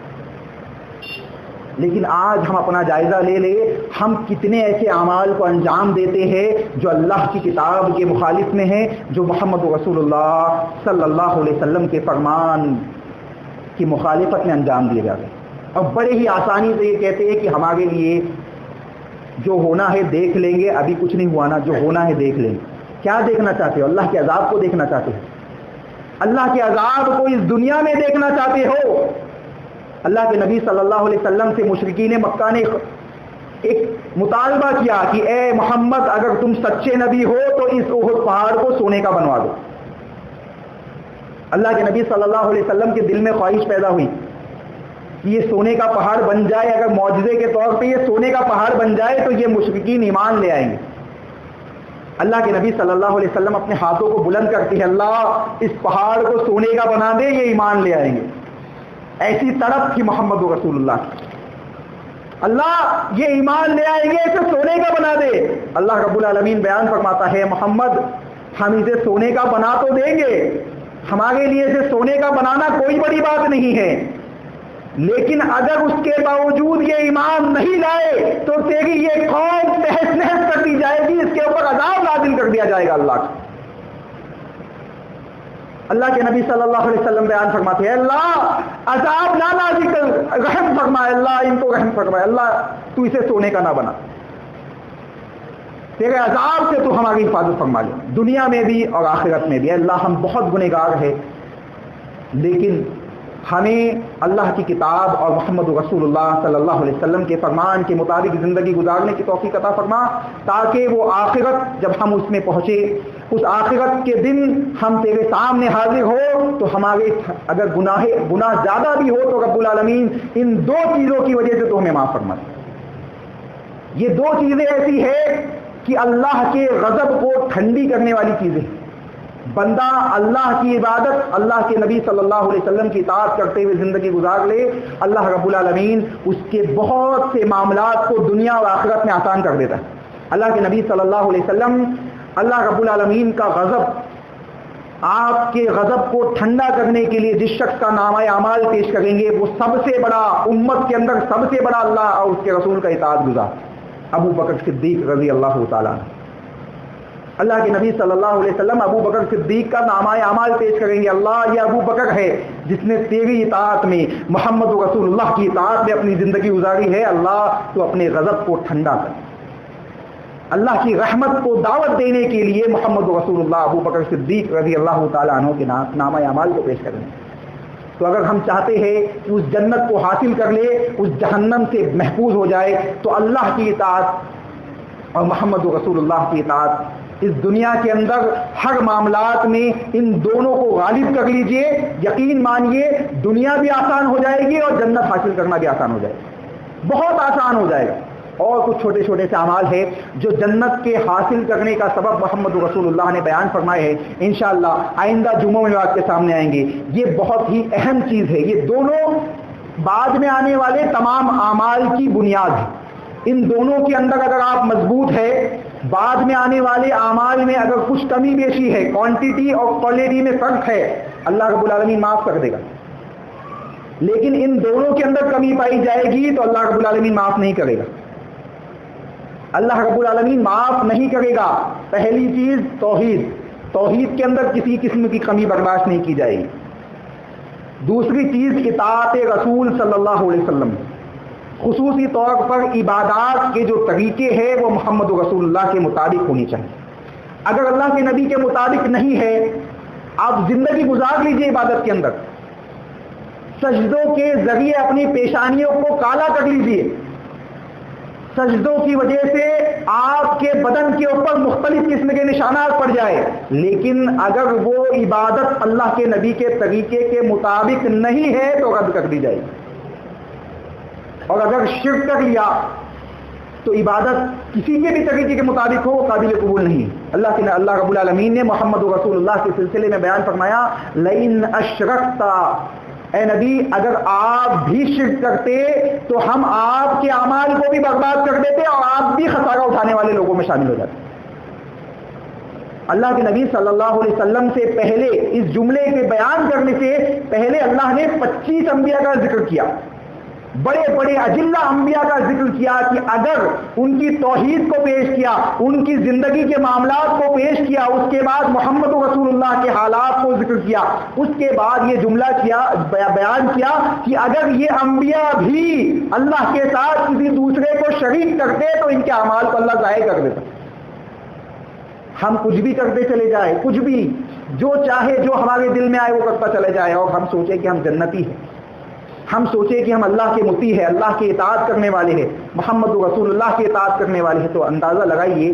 لیکن آج ہم اپنا جائزہ لے لیں، ہم کتنے ایسے اعمال کو انجام دیتے ہیں جو اللہ کی کتاب کے مخالف میں ہیں، جو محمد رسول اللہ صلی اللہ علیہ وسلم کے فرمان کی مخالفت میں انجام دیے جاتے ہیں، اور بڑے ہی آسانی سے یہ کہتے ہیں کہ ہمارے لیے جو ہونا ہے دیکھ لیں گے، ابھی کچھ نہیں ہوا نا، جو ہونا ہے دیکھ لیں گے۔ کیا دیکھنا چاہتے ہو؟ اللہ کے عذاب کو دیکھنا چاہتے ہو؟ اللہ کے عذاب کو اس دنیا میں دیکھنا چاہتے ہو؟ اللہ کے نبی صلی اللہ علیہ وسلم سے مشرکین مکہ نے ایک مطالبہ کیا کہ اے محمد اگر تم سچے نبی ہو تو اس احد پہاڑ کو سونے کا بنوا دو۔ اللہ کے نبی صلی اللہ علیہ وسلم کے دل میں خواہش پیدا ہوئی کہ یہ سونے کا پہاڑ بن جائے، اگر معجزے کے طور پہ یہ سونے کا پہاڑ بن جائے تو یہ مشرکین ایمان لے آئیں گے۔ اللہ کے نبی صلی اللہ علیہ وسلم اپنے ہاتھوں کو بلند کرتے ہیں، اللہ اس پہاڑ کو سونے کا بنا دے، یہ ایمان لے آئیں گے۔ ایسی تڑپ تھی محمد رسول اللہ کی، اللہ یہ ایمان لے آئیں گے، اسے سونے کا بنا دے۔ اللہ رب العالمین بیان فرماتا ہے، محمد ہم اسے سونے کا بنا تو دیں گے، ہمارے لیے اسے سونے کا بنانا کوئی بڑی بات نہیں ہے، لیکن اگر اس کے باوجود یہ ایمان نہیں لائے تو تیری یہ قوم تہس نہس کر دی جائے گی، اس کے اوپر عذاب نازل کر دیا جائے گا اللہ کا۔ اللہ کے نبی صلی اللہ علیہ وسلم بیان فرماتے ہیں، اللہ عذاب نہ نازل کر، رحم فرمائے، اللہ ان کو رحم فرمائے، اللہ تو اسے سونے کا نہ بنا، تیرے عذاب سے تو ہماری حفاظت فرما لے، دنیا میں بھی اور آخرت میں بھی۔ اللہ ہم بہت گنہگار ہیں، لیکن ہمیں اللہ کی کتاب اور محمد رسول اللہ صلی اللہ علیہ وسلم کے فرمان کے مطابق زندگی گزارنے کی توفیق عطا فرما، تاکہ وہ آخرت جب ہم اس میں پہنچے، اس آخرت کے دن ہم تیرے سامنے حاضر ہو تو ہمارے اگر گناہ زیادہ بھی ہو تو رب العالمین ان دو چیزوں کی وجہ سے تو ہمیں معاف فرما دے۔ یہ دو چیزیں ایسی ہیں کہ اللہ کے غضب کو ٹھنڈی کرنے والی چیزیں، بندہ اللہ کی عبادت، اللہ کے نبی صلی اللہ علیہ وسلم کی اطاعت کرتے ہوئے زندگی گزار لے، اللہ رب العالمین اس کے بہت سے معاملات کو دنیا اور آخرت میں آسان کر دیتا ہے۔ اللہ کے نبی صلی اللہ علیہ وسلم اللہ رب العالمین کا غضب، آپ کے غضب کو ٹھنڈا کرنے کے لیے جس شخص کا نامہ اعمال پیش کریں گے وہ سب سے بڑا، امت کے اندر سب سے بڑا اللہ اور اس کے رسول کا اطاعت گزار ابو بکر صدیق رضی اللہ تعالیٰ عنہ۔ اللہ کے نبی صلی اللہ علیہ وسلم ابو بکر صدیق کا نامہ اعمال پیش کریں گے، اللہ یہ ابو بکر ہے جس نے تیری اطاعت میں، محمد رسول اللہ کی اطاعت میں اپنی زندگی گزاری ہے، اللہ تو اپنے غضب کو ٹھنڈا کر، اللہ کی رحمت کو دعوت دینے کے لیے محمد رسول اللہ ابو بکر صدیق رضی اللہ تعالیٰ عنہ کے نامہ اعمال کو پیش کریں۔ تو اگر ہم چاہتے ہیں کہ اس جنت کو حاصل کر لے، اس جہنم سے محفوظ ہو جائے، تو اللہ کی اطاعت اور محمد رسول اللہ کی اطاعت اس دنیا کے اندر ہر معاملات میں ان دونوں کو غالب کر لیجئے، یقین مانیے دنیا بھی آسان ہو جائے گی اور جنت حاصل کرنا بھی آسان ہو جائے گا، بہت آسان ہو جائے گا۔ اور کچھ چھوٹے چھوٹے سے اعمال ہے جو جنت کے حاصل کرنے کا سبب محمد رسول اللہ نے بیان فرمائے ہیں. انشاءاللہ آئندہ جمعوں میں آپ کے سامنے آئیں گے. یہ بہت ہی اہم چیز ہے. یہ دونوں بعد میں آنے والے تمام اعمال کی بنیاد ہے. ان دونوں کے اندر اگر آپ مضبوط ہے، بعد میں آنے والے اعمال میں اگر کچھ کمی بیشی ہے، کوانٹٹی اور کوالٹی میں فرق ہے، اللہ رب العالمین معاف کر دے گا. لیکن ان دونوں کے اندر کمی پائی جائے گی تو اللہ رب العالمین معاف نہیں کرے گا. اللہ رب العالمین معاف نہیں کرے گا. پہلی چیز توحید کے اندر کسی قسم کی کمی برداشت نہیں کی جائے گی. دوسری چیز اطاعت رسول صلی اللہ علیہ وسلم، خصوصی طور پر عبادات کے جو طریقے ہیں وہ محمد رسول اللہ کے مطابق ہونی چاہیے. اگر اللہ کے نبی کے مطابق نہیں ہے، آپ زندگی گزار لیجئے عبادت کے اندر، سجدوں کے ذریعے اپنی پیشانیوں کو کالا کر لیجئے، سجدوں کی وجہ سے آپ کے بدن کے اوپر مختلف قسم کے نشانات پڑ جائے، لیکن اگر وہ عبادت اللہ کے نبی کے طریقے کے مطابق نہیں ہے تو رد کر دی جائے گی. اور اگر شرک کر لیا تو عبادت کسی کے بھی طریقے کے مطابق ہو وہ قابل قبول نہیں. اللہ رب العالمین نے محمد رسول اللہ کے سلسلے میں بیان فرمایا، لئن اشرکت، اے نبی اگر آپ بھی شرک کرتے تو ہم آپ کے اعمال کو بھی برباد کر دیتے اور آپ بھی خسارہ اٹھانے والے لوگوں میں شامل ہو جاتے. اللہ کے نبی صلی اللہ علیہ وسلم سے پہلے اس جملے کے بیان کرنے سے پہلے اللہ نے 25 انبیاء کا ذکر کیا، بڑے بڑے اجلہ انبیاء کا ذکر کیا کہ اگر ان کی توحید کو پیش کیا، ان کی زندگی کے معاملات کو پیش کیا، اس کے بعد محمد رسول اللہ کے حالات کو ذکر کیا، اس کے بعد یہ جملہ بیان کیا کہ اگر یہ انبیاء بھی اللہ کے ساتھ کسی دوسرے کو شریک کرتے تو ان کے اعمال کو اللہ ضائع کر دیتا. ہم کچھ بھی کرتے چلے جائے، کچھ بھی جو چاہے جو ہمارے دل میں آئے وہ کرتا چلے جائے، اور ہم سوچے کہ ہم جنتی ہیں، ہم سوچے کہ ہم اللہ کے مطیع ہیں، اللہ کی اطاعت کرنے والے ہیں، محمد رسول اللہ کی اطاعت کرنے والے ہیں، تو اندازہ لگائیے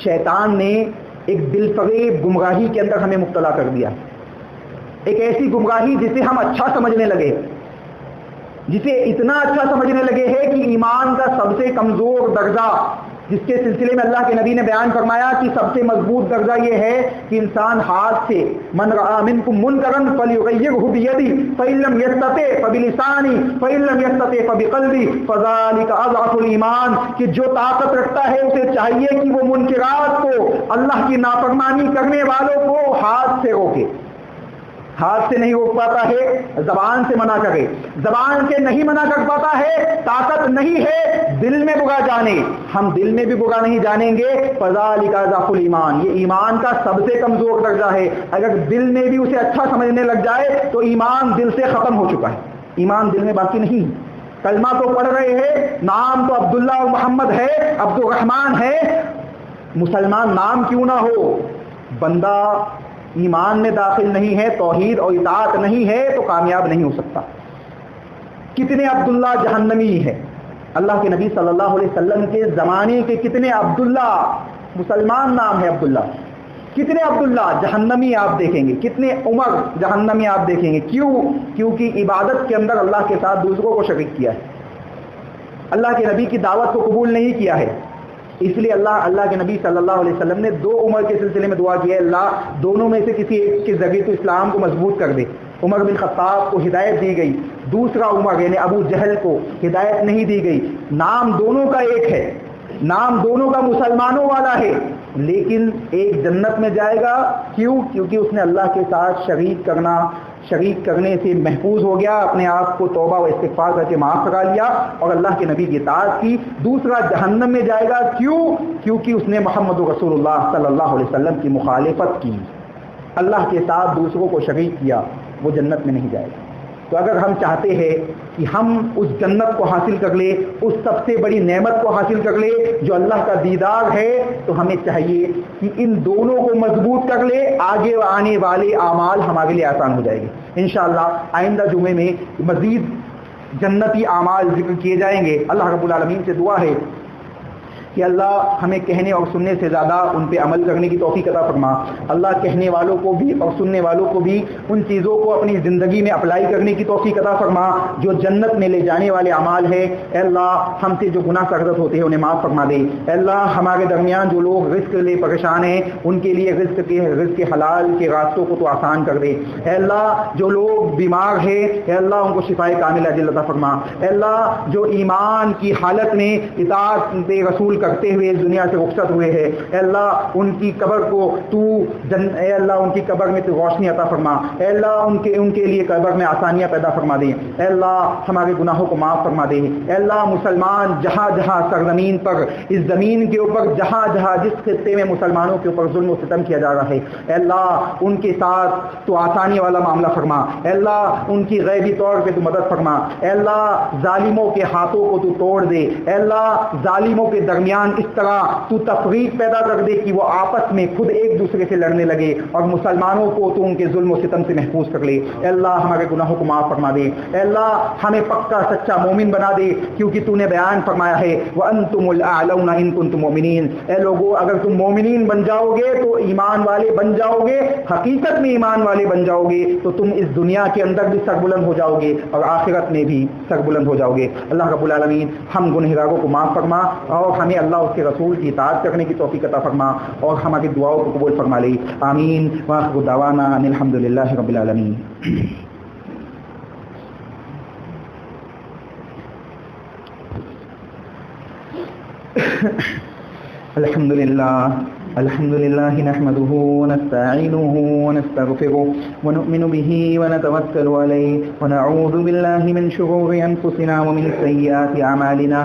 شیطان نے ایک دل فریب گمراہی کے اندر ہمیں مبتلا کر دیا. ایک ایسی گمراہی جسے ہم اچھا سمجھنے لگے، جسے اتنا اچھا سمجھنے لگے ہے کہ ایمان کا سب سے کمزور درجہ، جس کے سلسلے میں اللہ کے نبی نے بیان فرمایا کہ سب سے مضبوط درجہ یہ ہے کہ انسان ہاتھ سے، من رأى منکم منکرا فلیغیرہ بیدی فإن لم یستطع فبلسانی فإن لم یستطع فبقلبی فذلک اضعف الایمان، کہ جو طاقت رکھتا ہے اسے چاہیے کہ وہ منکرات کو، اللہ کی نافرمانی کرنے والوں کو ہاتھ سے روکے. ہاتھ سے نہیں روک پاتا ہے زبان سے منع کرے، زبان سے نہیں منع کر پاتا ہے، طاقت نہیں ہے دل میں برا جانے، ہم دل میں بھی برا نہیں جانیں گے، فذالک ضعف الایمان، یہ ایمان کا سب سے کمزور درجہ ہے. اگر دل میں بھی اسے اچھا سمجھنے لگ جائے تو ایمان دل سے ختم ہو چکا ہے، ایمان دل میں باقی نہیں. کلمہ تو پڑھ رہے ہیں، نام تو عبداللہ اور محمد ہے، عبد الرحمن ہے، مسلمان نام کیوں نہ ہو، بندہ ایمان میں داخل نہیں ہے، توحید اور اطاعت نہیں ہے تو کامیاب نہیں ہو سکتا. کتنے عبداللہ جہنمی ہے، اللہ کے نبی صلی اللہ علیہ وسلم کے زمانے کے کتنے عبداللہ، مسلمان نام ہے عبداللہ، کتنے عبداللہ جہنمی آپ دیکھیں گے، کتنے عمر جہنمی آپ دیکھیں گے. کیوں؟ کیونکہ عبادت کے اندر اللہ کے ساتھ دوسروں کو شریک کیا ہے، اللہ کے نبی کی دعوت کو قبول نہیں کیا ہے. اس لیے اللہ کے نبی صلی اللہ علیہ وسلم نے 2 عمر کے سلسلے میں دعا کی ہے، اللہ دونوں میں سے کسی ایک کے ذریعے تو اسلام کو مضبوط کر دے. عمر بن خطاب کو ہدایت دی گئی، دوسرا عمر یعنی ابو جہل کو ہدایت نہیں دی گئی. نام دونوں کا ایک ہے، نام دونوں کا مسلمانوں والا ہے، لیکن ایک جنت میں جائے گا. کیوں؟ کیونکہ اس نے اللہ کے ساتھ شریک کرنے سے محفوظ ہو گیا، اپنے آپ کو توبہ و استغفار کر کے معاف کرا لیا اور اللہ کے نبی کی اطاعت کی. دوسرا جہنم میں جائے گا. کیوں؟ کیونکہ اس نے محمد رسول اللہ صلی اللہ علیہ وسلم کی مخالفت کی، اللہ کے ساتھ دوسروں کو شریک کیا، وہ جنت میں نہیں جائے گا. تو اگر ہم چاہتے ہیں کہ ہم اس جنت کو حاصل کر لیں، اس سب سے بڑی نعمت کو حاصل کر لیں جو اللہ کا دیدار ہے، تو ہمیں چاہیے کہ ان دونوں کو مضبوط کر لیں. آگے آنے والے اعمال ہمارے لیے آسان ہو جائے گی. انشاءاللہ آئندہ جمعے میں مزید جنتی اعمال ذکر کیے جائیں گے. اللہ رب العالمین سے دعا ہے کہ اللہ ہمیں کہنے اور سننے سے زیادہ ان پہ عمل کرنے کی توفیق عطا فرما. اللہ کہنے والوں کو بھی اور سننے والوں کو بھی ان چیزوں کو اپنی زندگی میں اپلائی کرنے کی توفیق عطا فرما جو جنت میں لے جانے والے اعمال ہے. اے اللہ ہم سے جو گناہ سرزد ہوتے ہیں انہیں معاف فرما دے. اے اللہ ہمارے درمیان جو لوگ رزق لے پریشان ہیں ان کے لیے رزق کے حلال کے راستوں کو تو آسان کر دے. اے اللہ جو لوگ بیمار ہیں اے اللہ ان کو شفائے کامل عاجل عطا فرما. اے اللہ جو ایمان کی حالت میں اطاعت رسول کرتے ہوئے اس دنیا سے رخصت ہوئے ہیں اے اللہ ان کی قبر کو تو اے اللہ ان کی قبر میں تو روشنی عطا فرما. اے اللہ ان کے لیے قبر میں آسانیاں پیدا فرما دے. اے اللہ ہمارے گناہوں کو معاف فرما دے. اے اللہ مسلمان جہاں جہاں سرزمین پر اس زمین کے اوپر جہاں جہاں جس خطے میں مسلمانوں کے اوپر ظلم و ستم کیا جا رہا ہے اے اللہ ان کے ساتھ تو آسانی والا معاملہ فرما. اے اللہ ان کی غیبی طور پہ تو مدد فرما. اے اللہ ظالموں کے ہاتھوں کو تو توڑ دے. اے اللہ ظالموں کے درمیان اس طرح تو تفریق پیدا کر دے کہ وہ آپس میں خود ایک دوسرے سے لڑنے لگے اور مسلمانوں کو تو ان کے ظلم و ستم سے محفوظ کر لے. اے اللہ ہمارے گناہوں کو معاف فرما دے. اے اللہ ہمیں پکا سچا مومن بنا دے کیونکہ تو نے بیان فرمایا ہے وَأَنْتُمُ الْأَعْلَوْنَ إِن كُنتُم مُؤْمِنِينَ. اے لوگو اگر تم مومنین بن جاؤ گے تو ایمان والے بن جاؤ گے, حقیقت میں ایمان والے بن جاؤ گے تو تم اس دنیا کے اندر بھی سربلند ہو جاؤ گے اور آخرت میں بھی سربلند ہو جاؤ گے. اللہ رب العالمین ہم گنہگاروں کو معاف فرما اور ہمیں اللہ اس کے رسول کی اطاعت کرنے کی توفیق عطا فرما اور ہماری دعاؤں کو قبول فرما لے. آمین. وآخر دعوانا ان الحمد للہ رب العالمین. الحمد للہ نحمده ونستعینه ونستغفره ونؤمن به ونتوکل علیہ ونعوذ باللہ من شرور انفسنا ومن سیئات اعمالنا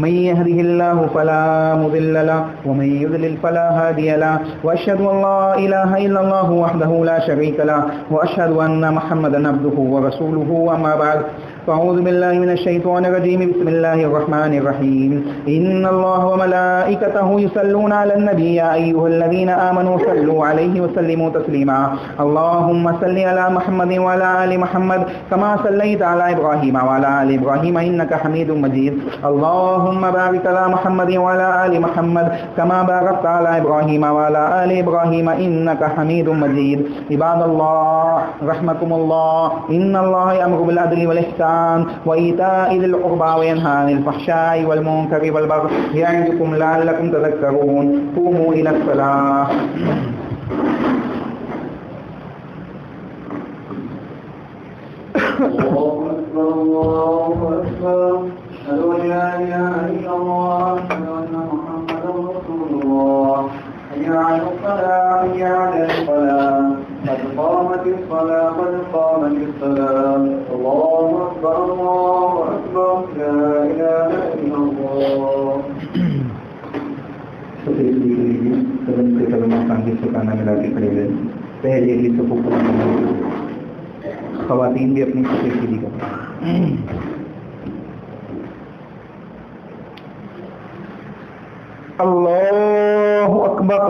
من يهده الله فلا مضل له ومن يضلل فلا هادي له واشهد ان لا اله الا الله وحده لا شريك له واشهد ان محمدا عبده ورسوله. اما بعد فأعوذ بالله من الشيطان الرجيم. بسم الله الرحمن الرحيم. إن الله وملائكته يصلون على النبي يا أيها الذين آمنوا صلوا عليه وسلموا تسليما. اللهم صل على محمد وعلى آل محمد كما صليت على إبراهيم وعلى آل إبراهيم إنك حميد مجيد. اللهم بارك على محمد وعلى آل محمد كما باركت على إبراهيم وعلى آل إبراهيم إنك حميد مجيد. عباد الله رحمكم الله إن الله يأمر بالعدل والإحسان وإيتاء ذي القربى وينهى عن الفحشاء والمنكر والبغي يعظكم لعلكم تذكرون. قوموا إلى الصلاة. الله أكبر الله أكبر أشهد أن لا إله إلا الله أشهد أن محمدا رسول الله. حي على الصلاة حي على الفلاح قد قامت الصلاة قد قامت الصلاة. الله أكبر الله أكبر لا إله إلا الله. قدم سے قدم آسان کی سکانہ ملا کے کھڑے ہوئے پہلے ہی صفوف خواتین بھی اپنی صفیں سیدھی کریں. اللہ اکبر.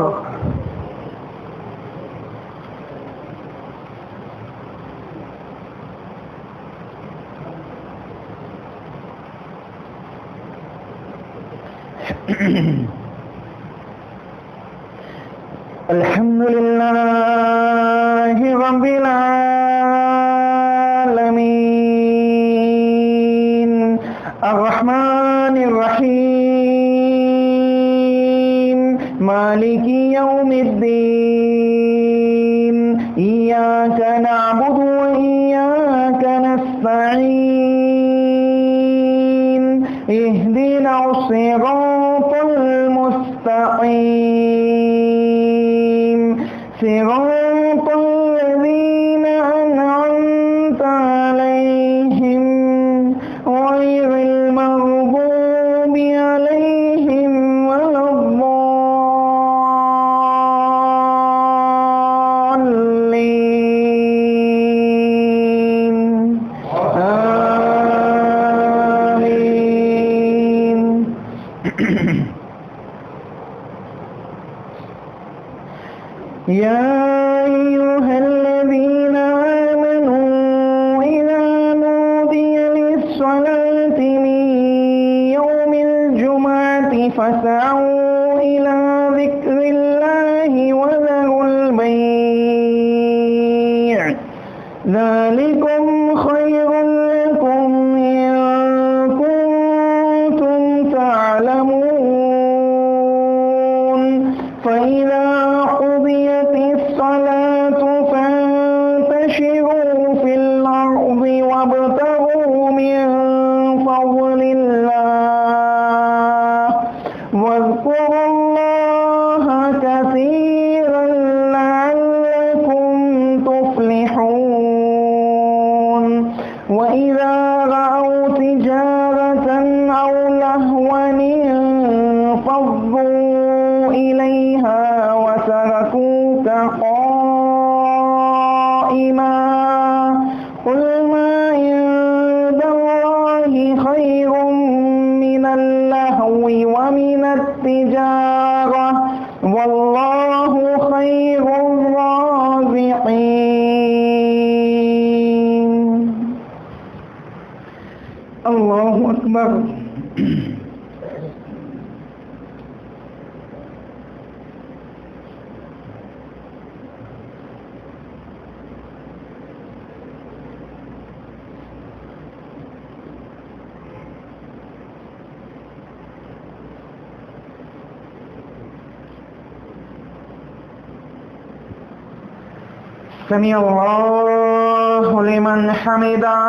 الحمد للہ رب العالمین الرحمن الرحیم مالک یوم الدین ایاک نعبد وإیاک نستعین اهدنا الصراط المستقیم صراط الذين أنعمت عليهم غير المغضوب عليهم ولا الضالين. آمين. يا أيها الذين آمنوا إذا نودي للصلاة من يوم الجمعة فاسعوا إلى ذكر الله وذروا البيع ذلكم خير لكم إن كنتم تعلمون فإذا قضيت الصلاة فانتشروا في الأرض وابتغوا من فضل الله واذكروا الله كثيرا لعلكم تفلحون وإذا رأوا تجارة أو لهوا انفضوا إليها وتركوك قائما قل ما عند الله خير من اللهو ومن التجارة والله خير الرازقين. الله أكبر. سمع الله لمن حمده.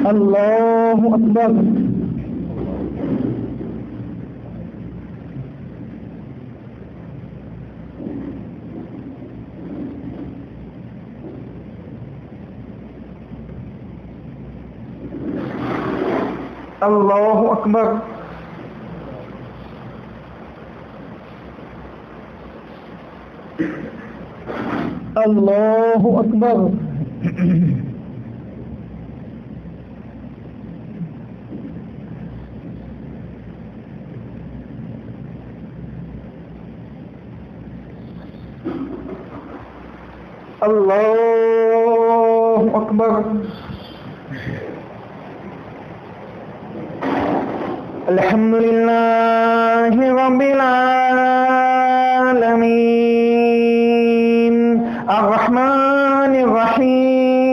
الله أكبر. الله أكبر. الله أكبر. الله أكبر. الحمد لله رب العالمين الرحمن الرحيم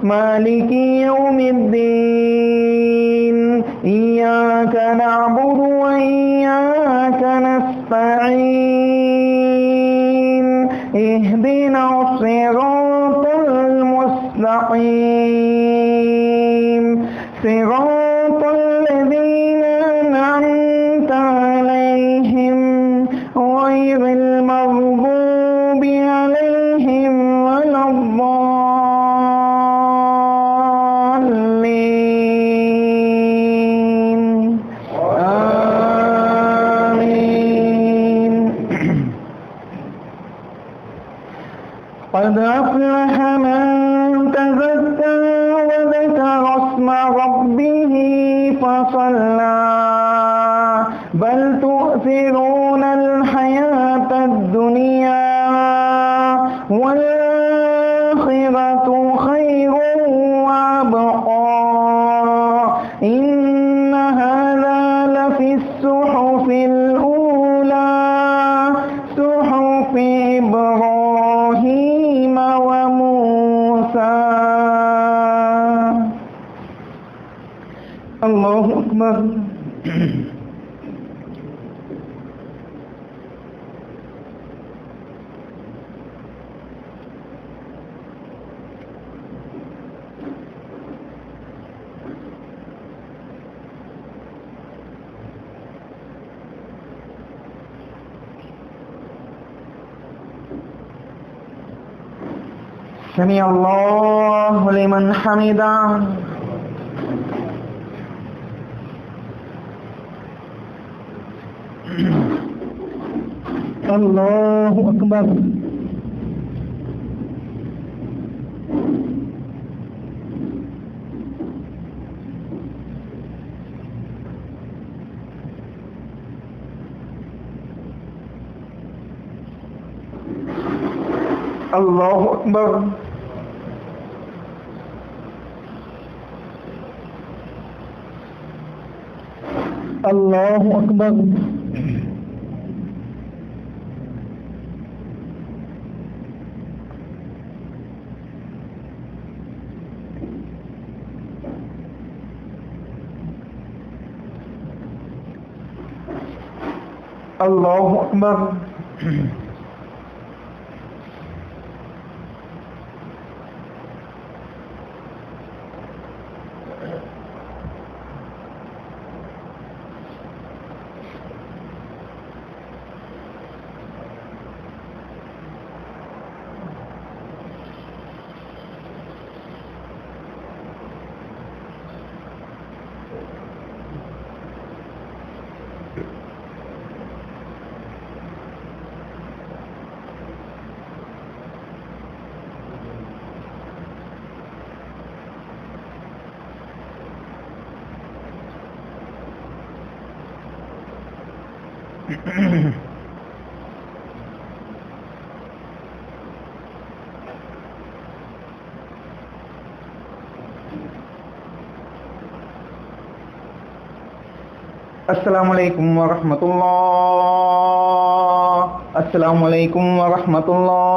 مالك يوم الدين إياك نعبد وإياك نستعين اهدنا الصراط المستقيم صراط الذين أنعمت عليهم غير المغضوب عليهم ولا الضالين آمين. قد أفلح من تزكى وذكر اسم ربه فصلى بل تؤثرون الحياة الدنيا والآخرة خير وأبقى إن هذا لفي الصحف الأولى صحف إبراهيم وموسى. الله أكبر. سمع الله لمن حمده. الله أكبر. الله أكبر. اللہ اکبر. اللہ اکبر. السلام علیکم ورحمۃ اللہ. السلام علیکم ورحمۃ اللہ.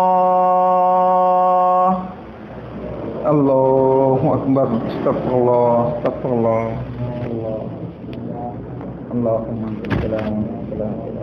اللہ اکبر. استغفر اللہ استغفر اللہ. اللهم صل على محمد.